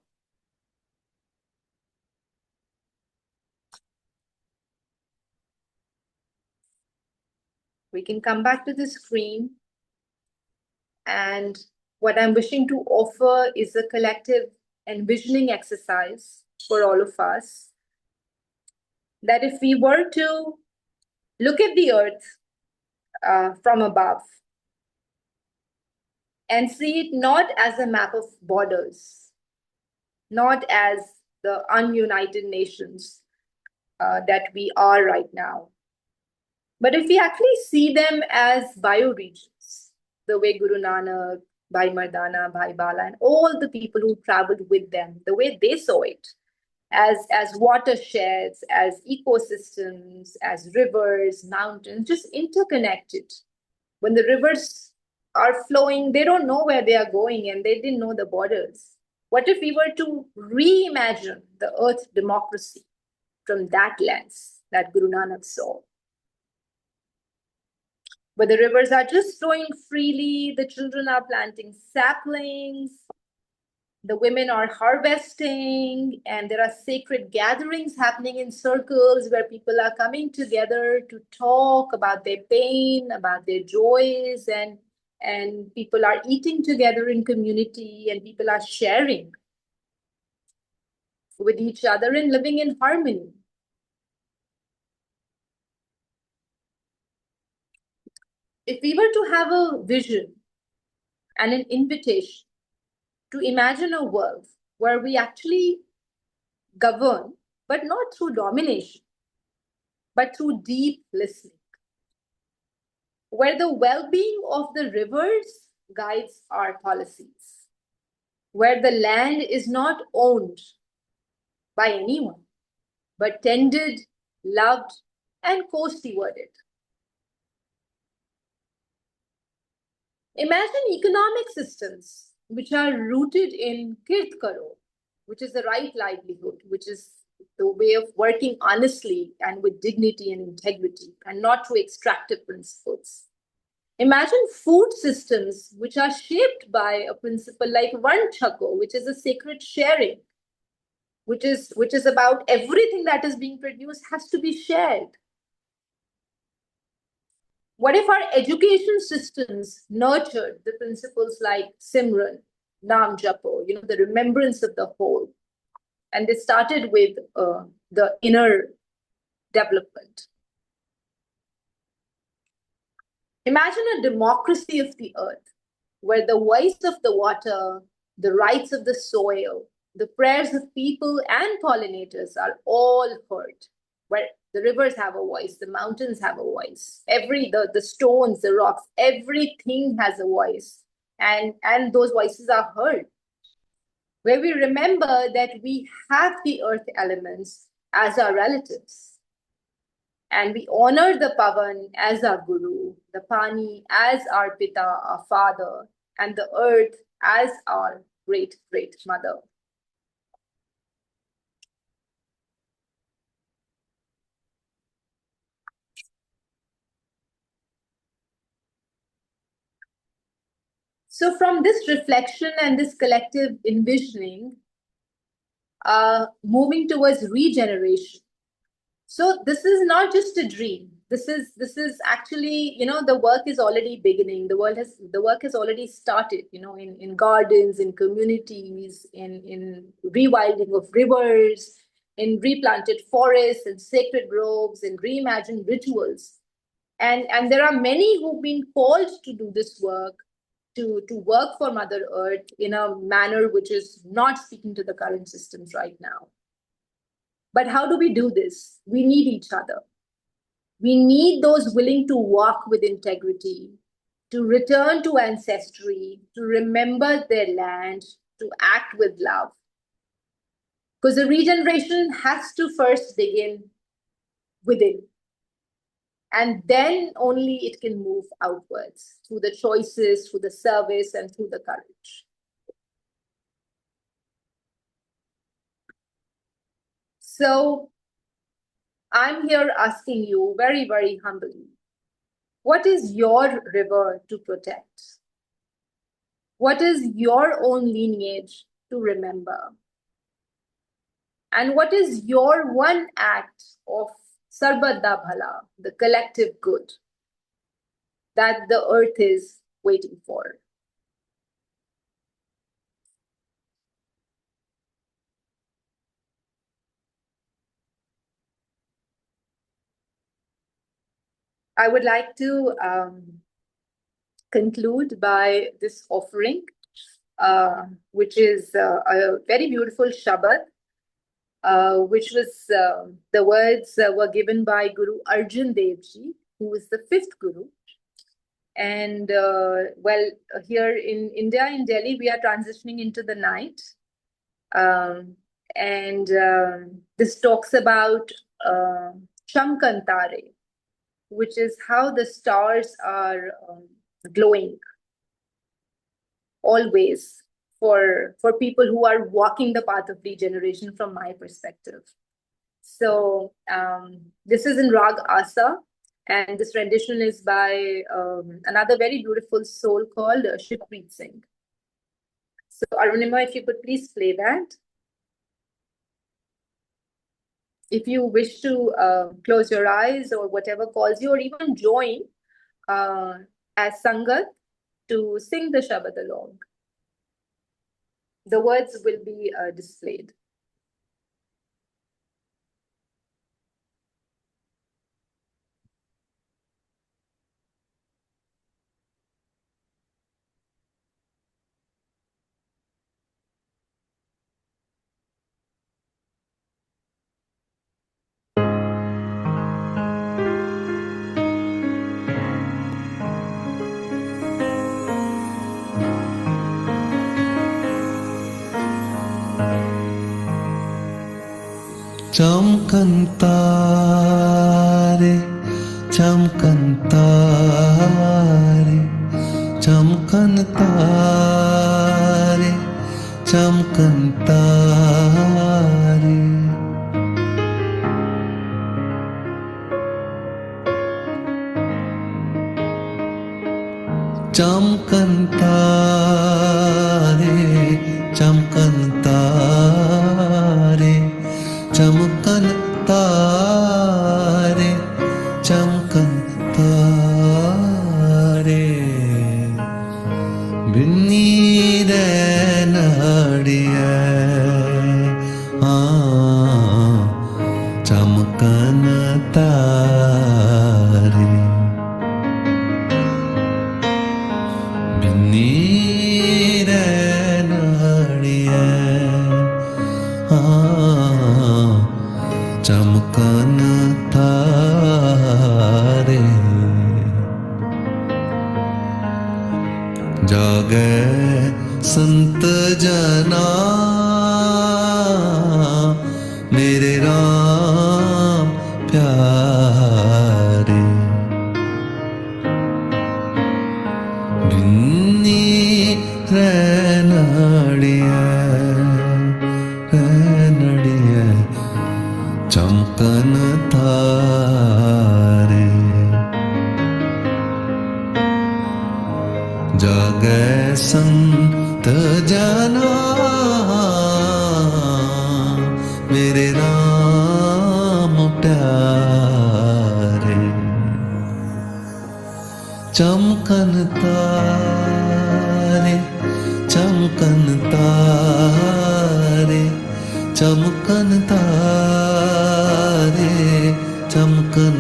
[SPEAKER 1] we can come back to the screen, and what I'm wishing to offer is a collective envisioning exercise for all of us, that if we were to look at the earth from above and see it not as a map of borders, not as the ununited nations that we are right now, but if we actually see them as bioregions, the way Guru Nanak, Bhai Mardana, Bhai Bala, and all the people who traveled with them, the way they saw it, as watersheds, as ecosystems, as rivers, mountains, just interconnected. When the rivers are flowing, they don't know where they are going and they didn't know the borders. What if we were to reimagine the earth democracy from that lens that Guru Nanak saw? Where the rivers are just flowing freely, the children are planting saplings, the women are harvesting, and there are sacred gatherings happening in circles where people are coming together to talk about their pain, about their joys, and people are eating together in community, and people are sharing with each other and living in harmony. If we were to have a vision and an invitation to imagine a world where we actually govern, but not through domination, but through deep listening, where the well-being of the rivers guides our policies, where the land is not owned by anyone, but tended, loved, and co-stewarded. Imagine economic systems which are rooted in kirt karo, which is the right livelihood, which is the way of working honestly and with dignity and integrity, and not through extractive principles. Imagine food systems which are shaped by a principle like Varnchako, which is a sacred sharing, which is about everything that is being produced has to be shared. What if our education systems nurtured the principles like Simran, Nam Japo, the remembrance of the whole, and they started with the inner development? Imagine a democracy of the earth, where the voice of the water, the rights of the soil, the prayers of people and pollinators are all heard, where the rivers have a voice, the mountains have a voice, the stones, the rocks, everything has a voice, and those voices are heard. Where we remember that we have the earth elements as our relatives. And we honor the Pavan as our Guru, the Pani as our Pita, our father, and the earth as our great mother. So from this reflection and this collective envisioning, moving towards regeneration. So this is not just a dream. This is actually, the work is already beginning. The work has already started, in gardens, in communities, in rewilding of rivers, in replanted forests and sacred groves, and reimagined rituals. And there are many who've been called to do this work, to work for Mother Earth in a manner which is not speaking to the current systems right now. But how do we do this? We need each other. We need those willing to walk with integrity, to return to ancestry, to remember their land, to act with love. Because the regeneration has to first begin within. And then only it can move outwards through the choices, through the service, and through the courage. So I'm here asking you very, very humbly, what is your river to protect? What is your own lineage to remember? And what is your one act of Sarbat da Bhala, the collective good that the earth is waiting for? I would like to conclude by this offering, which is a very beautiful Shabad, which was, the words were given by Guru Arjan Dev Ji, who was the fifth Guru. And here in India, in Delhi, we are transitioning into the night. This talks about Shamkantare, which is how the stars are glowing always for people who are walking the path of regeneration from my perspective. So this is in Rag Asa, and this rendition is by another very beautiful soul called Shivpreet Singh. So Arunima, if you could please play that. If you wish to close your eyes or whatever calls you, or even join as Sangat to sing the Shabad along. The words will be displayed.
[SPEAKER 3] Chamkantare, chamkantare, chamkantare, chamkantare. Chamkantare, chamkantare, chamkantare, chamkantare. चमकन तारे बिन्नी रैनाड़िया चमकन तारे जागे संत जना मेरे राम प्यारे बिन्नी रैनड़िया रैनड़िया चमकन तारे जागे संत जना मेरे राम प्यारे चमकन तारे चमकन तारे चमकन तारे चमकन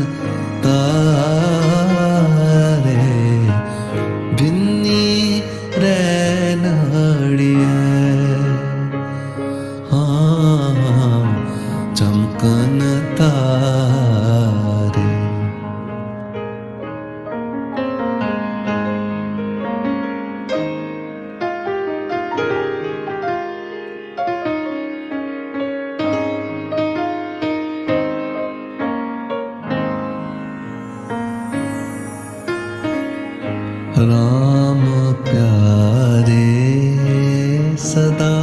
[SPEAKER 3] तारे बिन्नी रैनड़िया चमकन तारे राम प्यारे सदा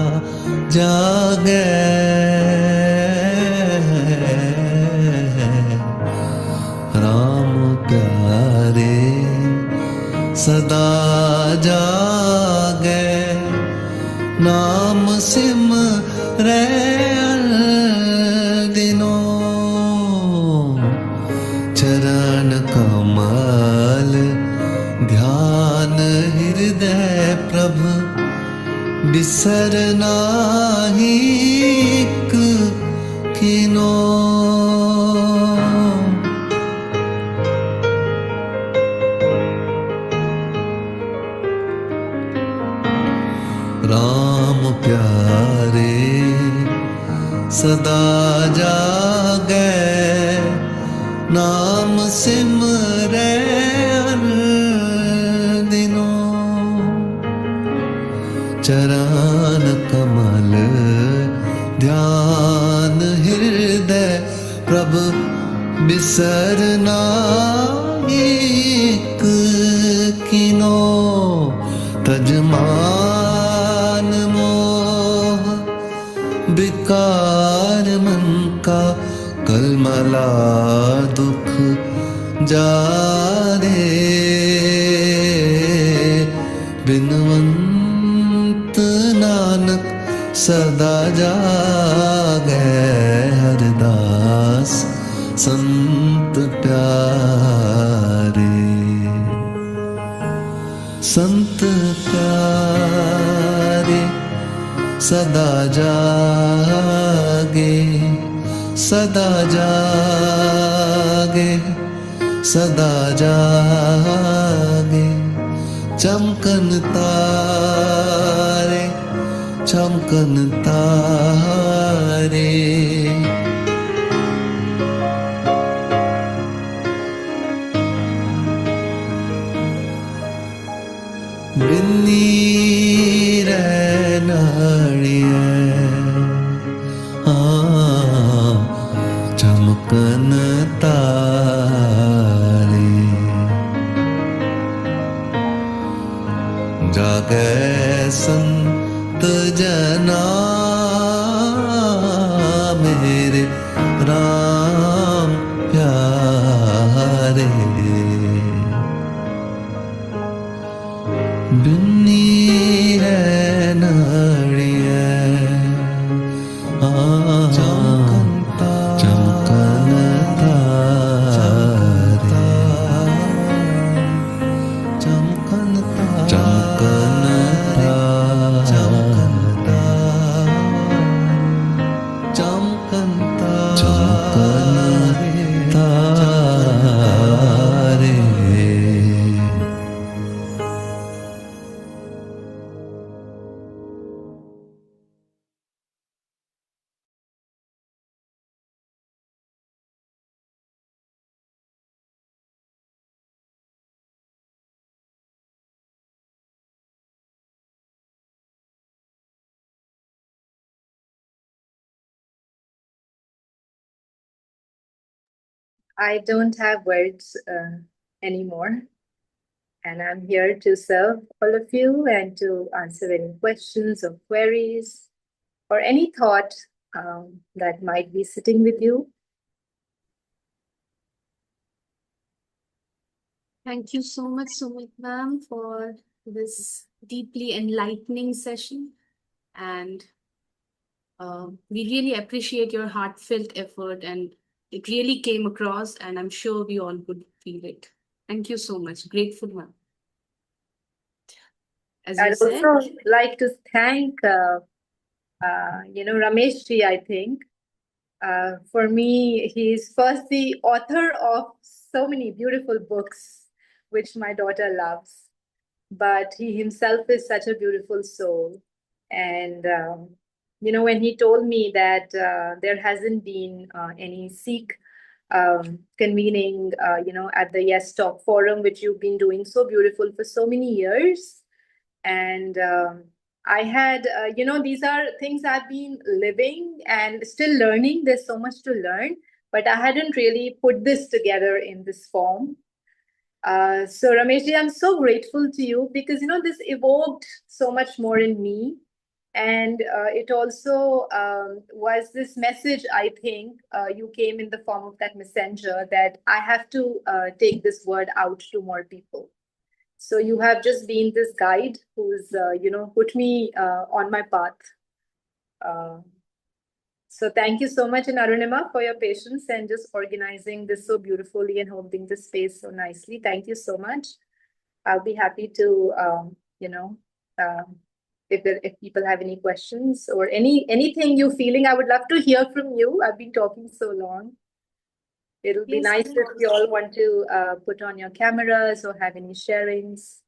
[SPEAKER 3] जागे राम प्यारे सदा जागे नाम सिमरे दिनों चरण कमल ध्यान हृदय प्रभु बिसर नाही किनो राम प्यारे सदा जागे नाम सिमरे चरण कमल ध्यान हृदय प्रभु बिसर नाहिक किनो तजमान मोह विकार मन का कलमला दुख जारे बिनवंत नानक सदा जागे हरदास संत प्यारे संत प्यारे सदा जागे सदा जागे सदा जागे चमकन तारे चमकन तारे बिन्नी रैनड़िया चमकन तारे जागे संत जना मेरे राम प्यारे Binni रैनड़िया चमकन
[SPEAKER 1] I don't have words anymore. And I'm here to serve all of you and to answer any questions or queries or any thought that might be sitting with you.
[SPEAKER 2] Thank you so much, Sumit ma'am, for this deeply enlightening session. And we really appreciate your heartfelt effort, and it really came across, and I'm sure we all could feel it. Thank you so much. Grateful, ma'am. As you
[SPEAKER 1] I'd
[SPEAKER 2] said,
[SPEAKER 1] also like to thank, Ramesh ji, I think. For me, he's first the author of so many beautiful books, which my daughter loves. But he himself is such a beautiful soul. And, when he told me that there hasn't been any Sikh convening, at the Yes Talk Forum, which you've been doing so beautiful for so many years. And I had, these are things I've been living and still learning. There's so much to learn, but I hadn't really put this together in this form. So Rameshji, I'm so grateful to you because this evoked so much more in me, and it also was this message. I think you came in the form of that messenger that I have to take this word out to more people. So you have just been this guide who's put me on my path. Uh, so thank you so much, and Arunima, for your patience and just organizing this so beautifully and holding the space so nicely. Thank you so much. I'll be happy to, if people have any questions or anything you're feeling, I would love to hear from you. I've been talking so long. It'll be
[SPEAKER 2] yes,
[SPEAKER 1] nice if you all want to put on your cameras or have any sharings.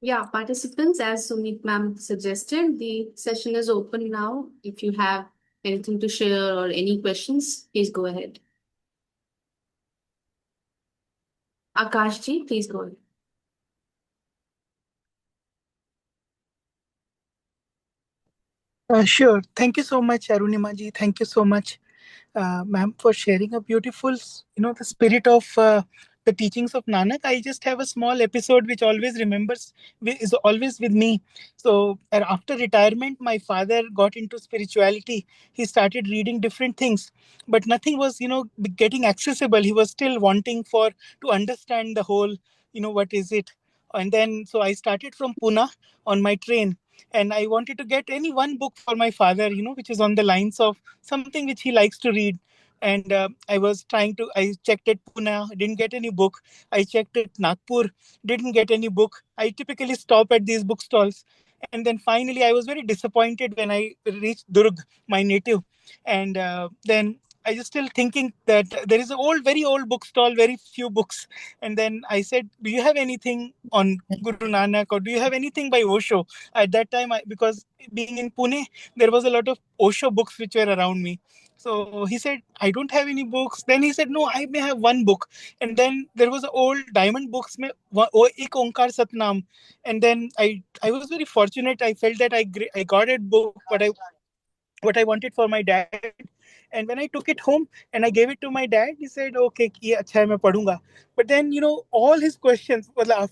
[SPEAKER 2] yeah, participants, as Sumit ma'am suggested, the session is open now. If you have anything to share or any questions, please go ahead. Akashji, please go ahead.
[SPEAKER 4] Sure. Thank you so much, Arunima ji. Thank you so much, ma'am, for sharing a beautiful, the spirit of the teachings of Nanak. I just have a small episode which always is always with me. So after retirement, my father got into spirituality. He started reading different things, but nothing was, getting accessible. He was still wanting to understand the whole, what is it. And then, so I started from Pune on my train, and I wanted to get any one book for my father, which is on the lines of something which he likes to read. And I checked at Pune, didn't get any book. I checked at Nagpur, didn't get any book. I typically stop at these bookstalls. And then finally, I was very disappointed when I reached Durg, my native. And then I was still thinking that there is a very old bookstall, very few books. And then I said, do you have anything on Guru Nanak, or do you have anything by Osho? At that time, because being in Pune, there was a lot of Osho books which were around me. So he said, I don't have any books. Then he said, no, I may have one book. And then there was an old diamond books, Ek Onkar Satnam. And then I was very fortunate. I felt that I got a book, what I wanted for my dad. And when I took it home and I gave it to my dad, he said, okay, ye acha hai, main padunga. But then, all his questions, well,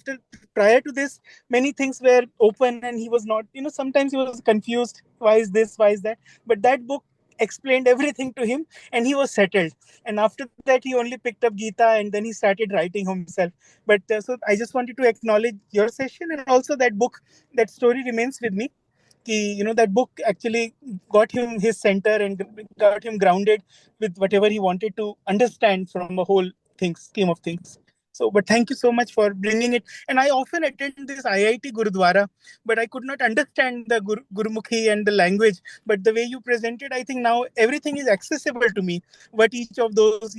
[SPEAKER 4] prior to this, many things were open and he was not, sometimes he was confused. Why is this? Why is that? But that book explained everything to him and he was settled. And after that, he only picked up Gita and then he started writing himself. But so I just wanted to acknowledge your session and also that book, that story remains with me. That book actually got him his center and got him grounded with whatever he wanted to understand from the whole scheme of things. So, but thank you so much for bringing it. And I often attend this IIT Gurudwara, but I could not understand the Gurumukhi and the language. But the way you presented, I think now everything is accessible to me. What each of those,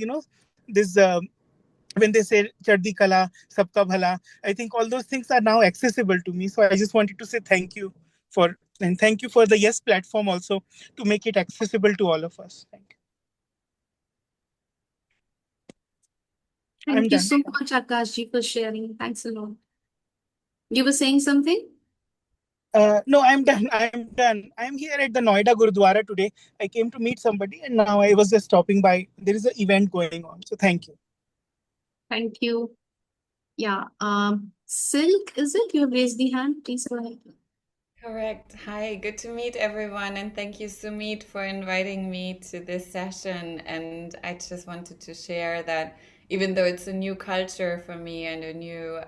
[SPEAKER 4] this when they say Chardi Kala, Sabka Bhala, I think all those things are now accessible to me. So I just wanted to say thank you for the Yes platform also to make it accessible to all of us. Thank you. I'm
[SPEAKER 2] Thank you
[SPEAKER 4] done.
[SPEAKER 2] so much, Akashji, for sharing. Thanks a lot. You were saying something?
[SPEAKER 4] No, I'm done. I'm done. I'm here at the Noida Gurudwara today. I came to meet somebody and now I was just stopping by. There is an event going on. So thank you.
[SPEAKER 2] Thank you. Yeah. Silk, is it? You have raised the hand. Please go ahead.
[SPEAKER 5] Correct. Hi, good to meet everyone. And thank you, Sumeet, for inviting me to this session. And I just wanted to share that even though it's a new culture for me and a new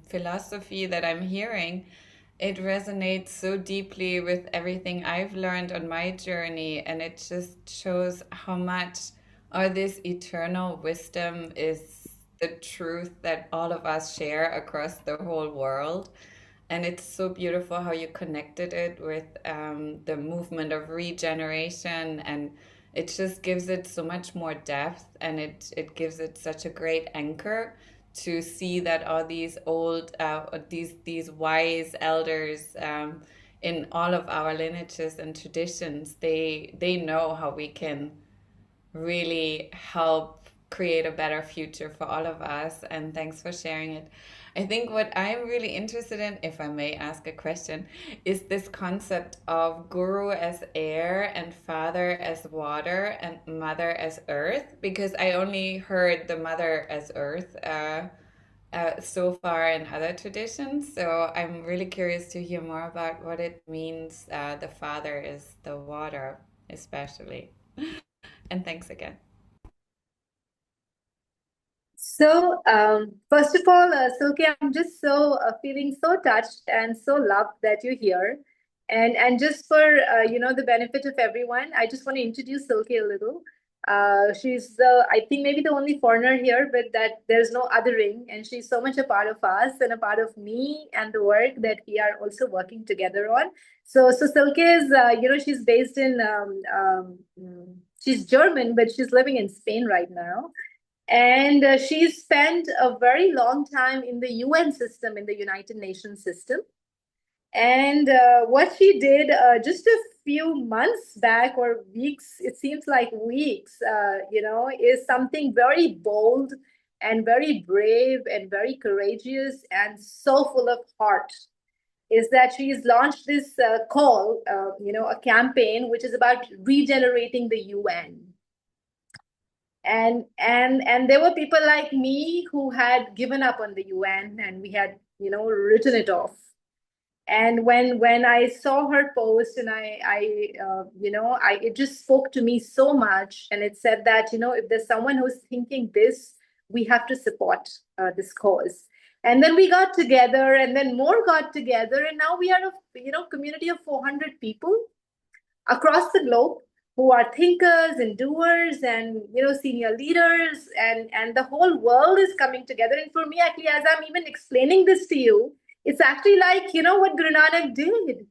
[SPEAKER 5] philosophy that I'm hearing, it resonates so deeply with everything I've learned on my journey. And it just shows how much this eternal wisdom is the truth that all of us share across the whole world. And it's so beautiful how you connected it with the movement of regeneration, and it just gives it so much more depth, and it gives it such a great anchor to see that all these old these wise elders in all of our lineages and traditions, they know how we can really help create a better future for all of us. And thanks for sharing it. I think what I'm really interested in, if I may ask a question, is this concept of guru as air and father as water and mother as earth, because I only heard the mother as earth so far in other traditions. So I'm really curious to hear more about what it means the father is the water, especially. And thanks again.
[SPEAKER 1] So, first of all, Silke, I'm just so feeling so touched and so loved that you're here. And just for the benefit of everyone, I just want to introduce Silke a little. She's I think maybe the only foreigner here, but that there's no othering, and she's so much a part of us and a part of me and the work that we are also working together on. So Silke is she's based in she's German, but she's living in Spain right now. And she spent a very long time in the UN system, in the United Nations system. And what she did just a few months back or weeks, it seems like weeks, is something very bold and very brave and very courageous and so full of heart. Is that she's launched this call, a campaign which is about regenerating the UN. And there were people like me who had given up on the UN, and we had written it off. And when I saw her post, and it just spoke to me so much. And it said that if there's someone who's thinking this, we have to support this cause. And then we got together, and then more got together, and now we are a community of 400 people across the globe who are thinkers and doers and senior leaders, and the whole world is coming together. And for me, actually, as I'm even explaining this to you, it's actually like what Guru Nanak did.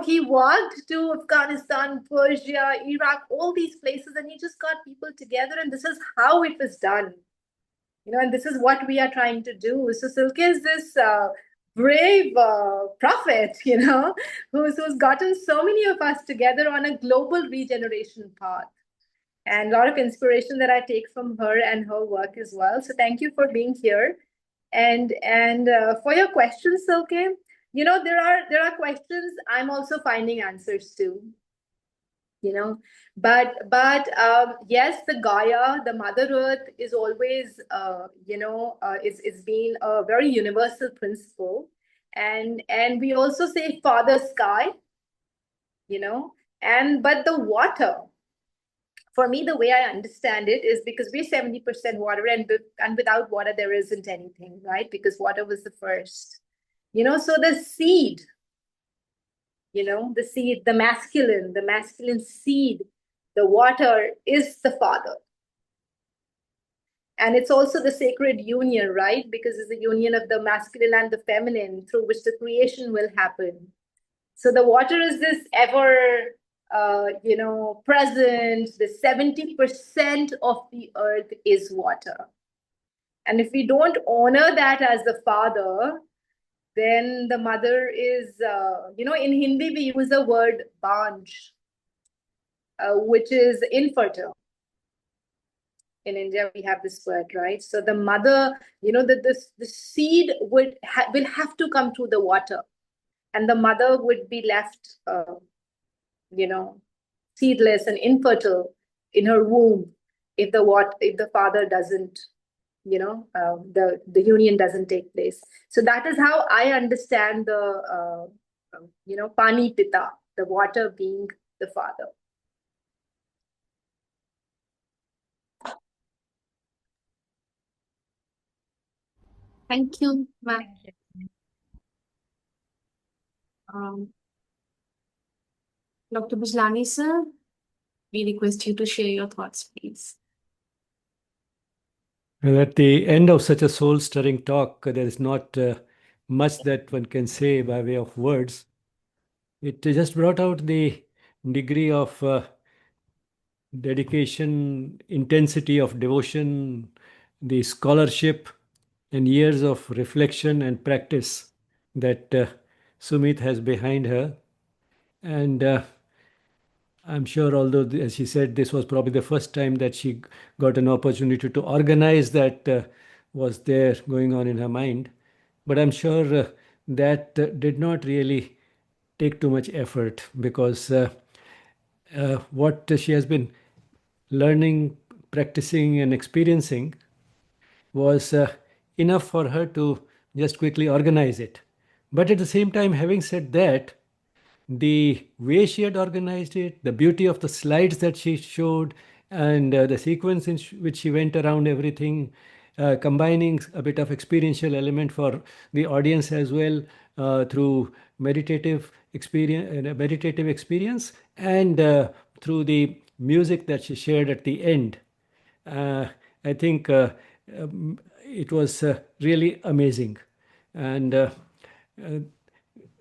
[SPEAKER 1] He walked to Afghanistan, Persia, Iraq, all these places, and he just got people together, and this is how it was done. And this is what we are trying to do. So Silke is this brave prophet, who's gotten so many of us together on a global regeneration path. And a lot of inspiration that I take from her and her work as well. So thank you for being here. And for your questions, Silke, there are questions I'm also finding answers to. But yes, the Gaia, the Mother Earth, is always is being a very universal principle, and we also say Father Sky, but the water. For me, the way I understand it is because we're 70% water, and without water there isn't anything, right? Because water was the first, so the seed. The seed, the masculine seed, the water is the father. And it's also the sacred union, right? Because it's the union of the masculine and the feminine through which the creation will happen. So the water is this ever, present, the 70% of the earth is water. And if we don't honor that as the father, then the mother is, in Hindi, we use the word banj, which is infertile. In India, we have this word, right? So the mother, the seed will have to come through the water. and the mother would be left, seedless and infertile in her womb if the father doesn't, the union doesn't take place. So that is how I understand the pani pita, the water being the father.
[SPEAKER 2] Thank you, ma'am. Dr. Bijlani, sir, we request you to share your thoughts, please.
[SPEAKER 6] Well, at the end of such a soul-stirring talk, there is not much that one can say by way of words. It just brought out the degree of dedication, intensity of devotion, the scholarship, and years of reflection and practice that Sumeet has behind her. And I'm sure, although, as she said, this was probably the first time that she got an opportunity to organize that was there going on in her mind. But I'm sure that did not really take too much effort, because what she has been learning, practicing, and experiencing was enough for her to just quickly organize it. But at the same time, having said that, the way she had organized it, the beauty of the slides that she showed, and the sequence in which she went around everything, combining a bit of experiential element for the audience as well, through meditative experience, and through the music that she shared at the end. I think it was really amazing. And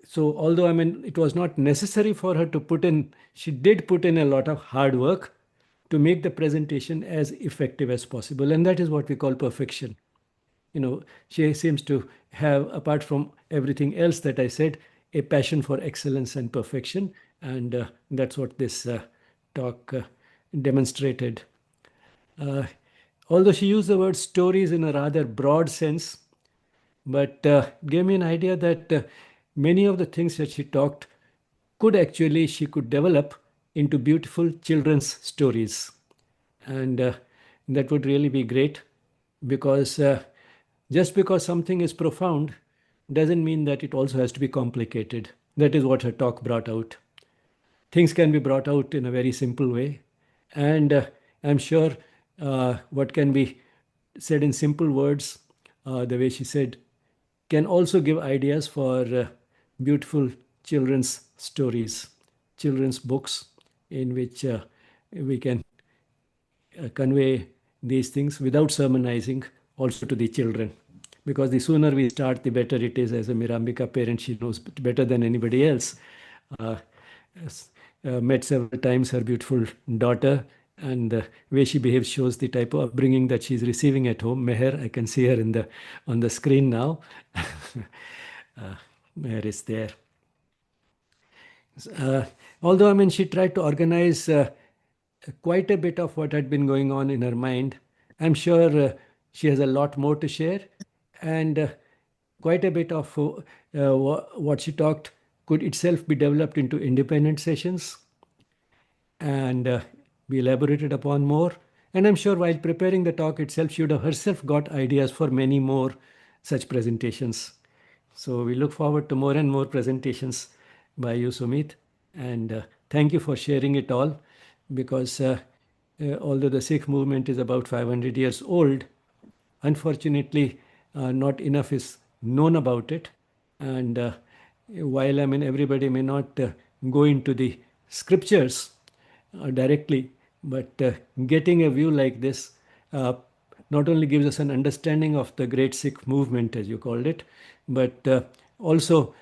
[SPEAKER 6] so, although it was not necessary for her to put in, she did put in a lot of hard work to make the presentation as effective as possible. And that is what we call perfection. She seems to have, apart from everything else that I said, a passion for excellence and perfection. And that's what this talk demonstrated. Although she used the word stories in a rather broad sense, but gave me an idea that many of the things that she talked she could develop into beautiful children's stories. And that would really be great, because just because something is profound doesn't mean that it also has to be complicated. That is what her talk brought out. Things can be brought out in a very simple way. And I'm sure what can be said in simple words, the way she said, can also give ideas for beautiful children's stories, children's books, in which we can convey these things without sermonizing also to the children. Because the sooner we start, the better it is. As a Mirambika parent, she knows better than anybody else. Met several times her beautiful daughter, and the way she behaves shows the type of upbringing that she's receiving at home. Meher, I can see her on the screen now. Meher is there. Although she tried to organize quite a bit of what had been going on in her mind, I'm sure she has a lot more to share, and quite a bit of what she talked could itself be developed into independent sessions and be elaborated upon more. And I'm sure while preparing the talk itself, she would have herself got ideas for many more such presentations. So we look forward to more and more presentations by you, Sumeet. And thank you for sharing it all, because although the Sikh movement is about 500 years old, unfortunately, not enough is known about it. And while everybody may not go into the scriptures directly, but getting a view like this not only gives us an understanding of the great Sikh movement, as you called it, but also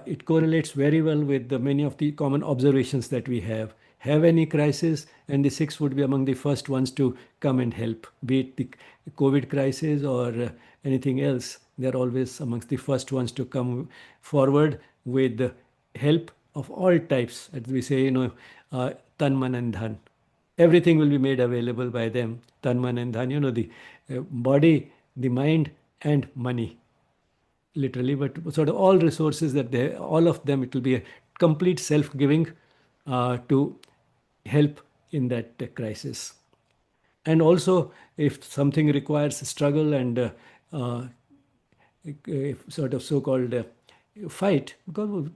[SPEAKER 6] it correlates very well with many of the common observations that we have. Have any crisis, and the Sikhs would be among the first ones to come and help, be it the COVID crisis or anything else. They're always amongst the first ones to come forward with help of all types. As we say, tan, man, and dhan. Everything will be made available by them. Tan, man, and dhan, the body, the mind, and money. literally, but sort of all resources that all of them, it will be a complete self-giving to help in that crisis. And also, if something requires struggle and sort of so-called fight, because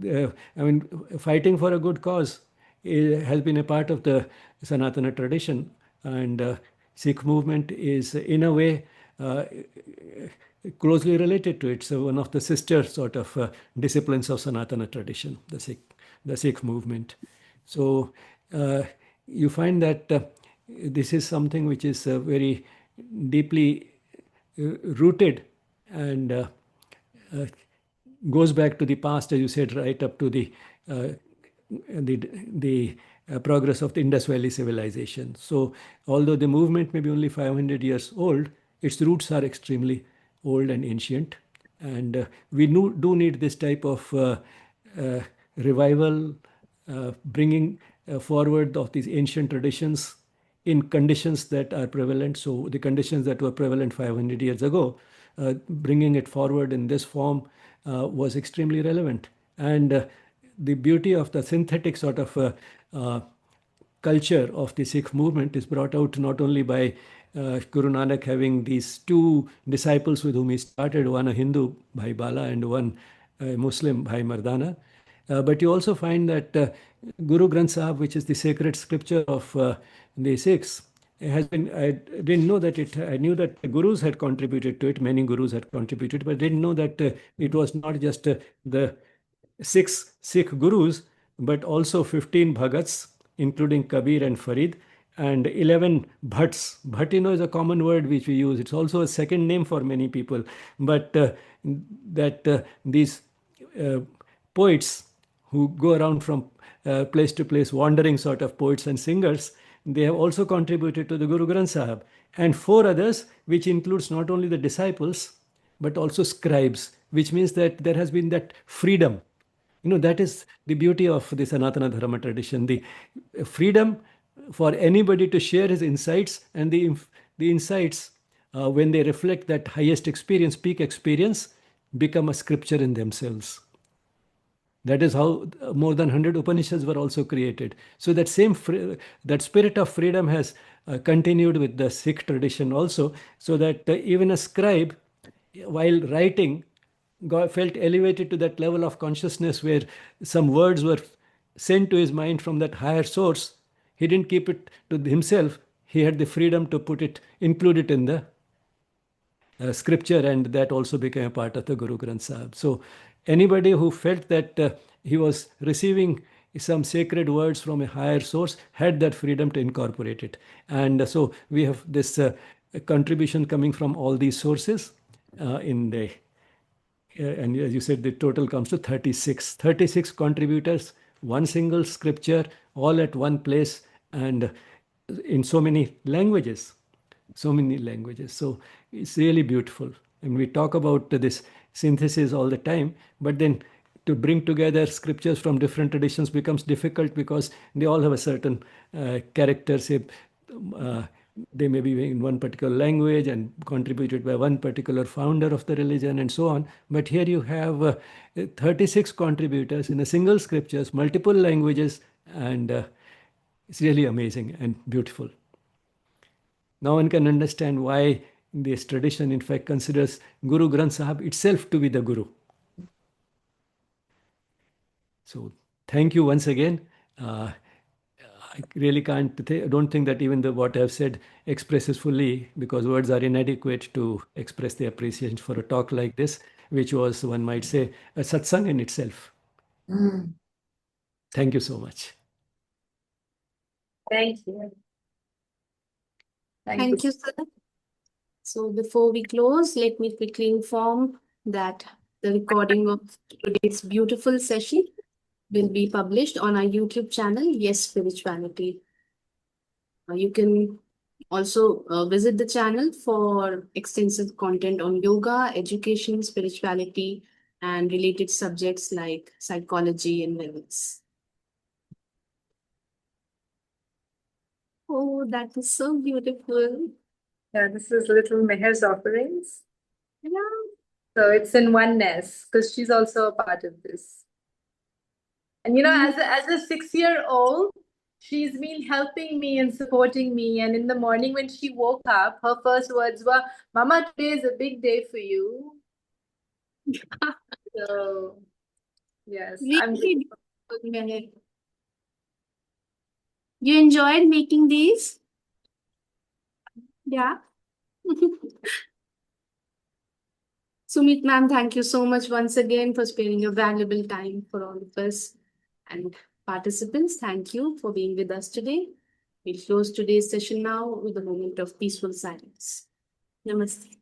[SPEAKER 6] I mean, fighting for a good cause has been a part of the Sanatana tradition, and Sikh movement is in a way closely related to it. So one of the sister sort of disciplines of Sanatana tradition, the Sikh movement. So you find that this is something which is very deeply rooted and goes back to the past, as you said, right up to the progress of the Indus Valley civilization. So although the movement may be only 500 years old, its roots are extremely old and ancient. And we do need this type of revival, bringing forward of these ancient traditions in conditions that are prevalent. So the conditions that were prevalent 500 years ago, bringing it forward in this form was extremely relevant. And the beauty of the synthetic sort of culture of the Sikh movement is brought out not only by Guru Nanak having these two disciples with whom he started, one a Hindu, Bhai Bala, and one Muslim, Bhai Mardana, but you also find that Guru Granth Sahib, which is the sacred scripture of the Sikhs, has been, I didn't know that I knew that the gurus had contributed to it, many gurus had contributed, but I didn't know that it was not just the 6 Sikh gurus, but also 15 Bhagats, including Kabir and Farid, and 11 Bhatts. Bhatt, is a common word which we use. It's also a second name for many people, but these poets who go around from place to place, wandering sort of poets and singers, they have also contributed to the Guru Granth Sahib. And 4 others, which includes not only the disciples, but also scribes, which means that there has been that freedom. That is the beauty of the Sanatana Dharma tradition, the freedom for anybody to share his insights, and the insights, when they reflect that highest experience, peak experience, become a scripture in themselves. That is how more than 100 Upanishads were also created. So that that spirit of freedom has continued with the Sikh tradition also, so that even a scribe, while writing, felt elevated to that level of consciousness where some words were sent to his mind from that higher source. He didn't keep it to himself. He had the freedom to include it in the scripture, and that also became a part of the Guru Granth Sahib. So anybody who felt that he was receiving some sacred words from a higher source had that freedom to incorporate it. And so we have this contribution coming from all these sources and as you said, the total comes to 36 contributors, one single scripture, all at one place, and in so many languages. So it's really beautiful. And we talk about this synthesis all the time, but then to bring together scriptures from different traditions becomes difficult because they all have a certain character. Say, they may be in one particular language and contributed by one particular founder of the religion and so on. But here you have 36 contributors in a single scriptures, multiple languages, and it's really amazing and beautiful. Now one can understand why this tradition, in fact, considers Guru Granth Sahib itself to be the Guru. So thank you once again. I really don't think that even what I've said expresses fully, because words are inadequate to express the appreciation for a talk like this, which was, one might say, a satsang in itself. Thank you so much.
[SPEAKER 1] Thank you.
[SPEAKER 2] Thank you, sir. So before we close, let me quickly inform that the recording of today's beautiful session will be published on our YouTube channel, Yes Spirituality. You can also visit the channel for extensive content on yoga, education, spirituality, and related subjects like psychology and wellness. Oh, that is so beautiful.
[SPEAKER 1] Yeah, this is little Meher's offerings.
[SPEAKER 2] Yeah.
[SPEAKER 1] So it's in oneness because she's also a part of this. And as a 6-year-old, she's been helping me and supporting me. And in the morning when she woke up, her first words were, "Mama, today is a big day for you." So yes, I'm
[SPEAKER 2] Really good, Mehek. You enjoyed making these? Yeah. Sumit ma'am, thank you so much once again for sparing your valuable time for all of us. And participants, thank you for being with us today. We close today's session now with a moment of peaceful silence. Namaste.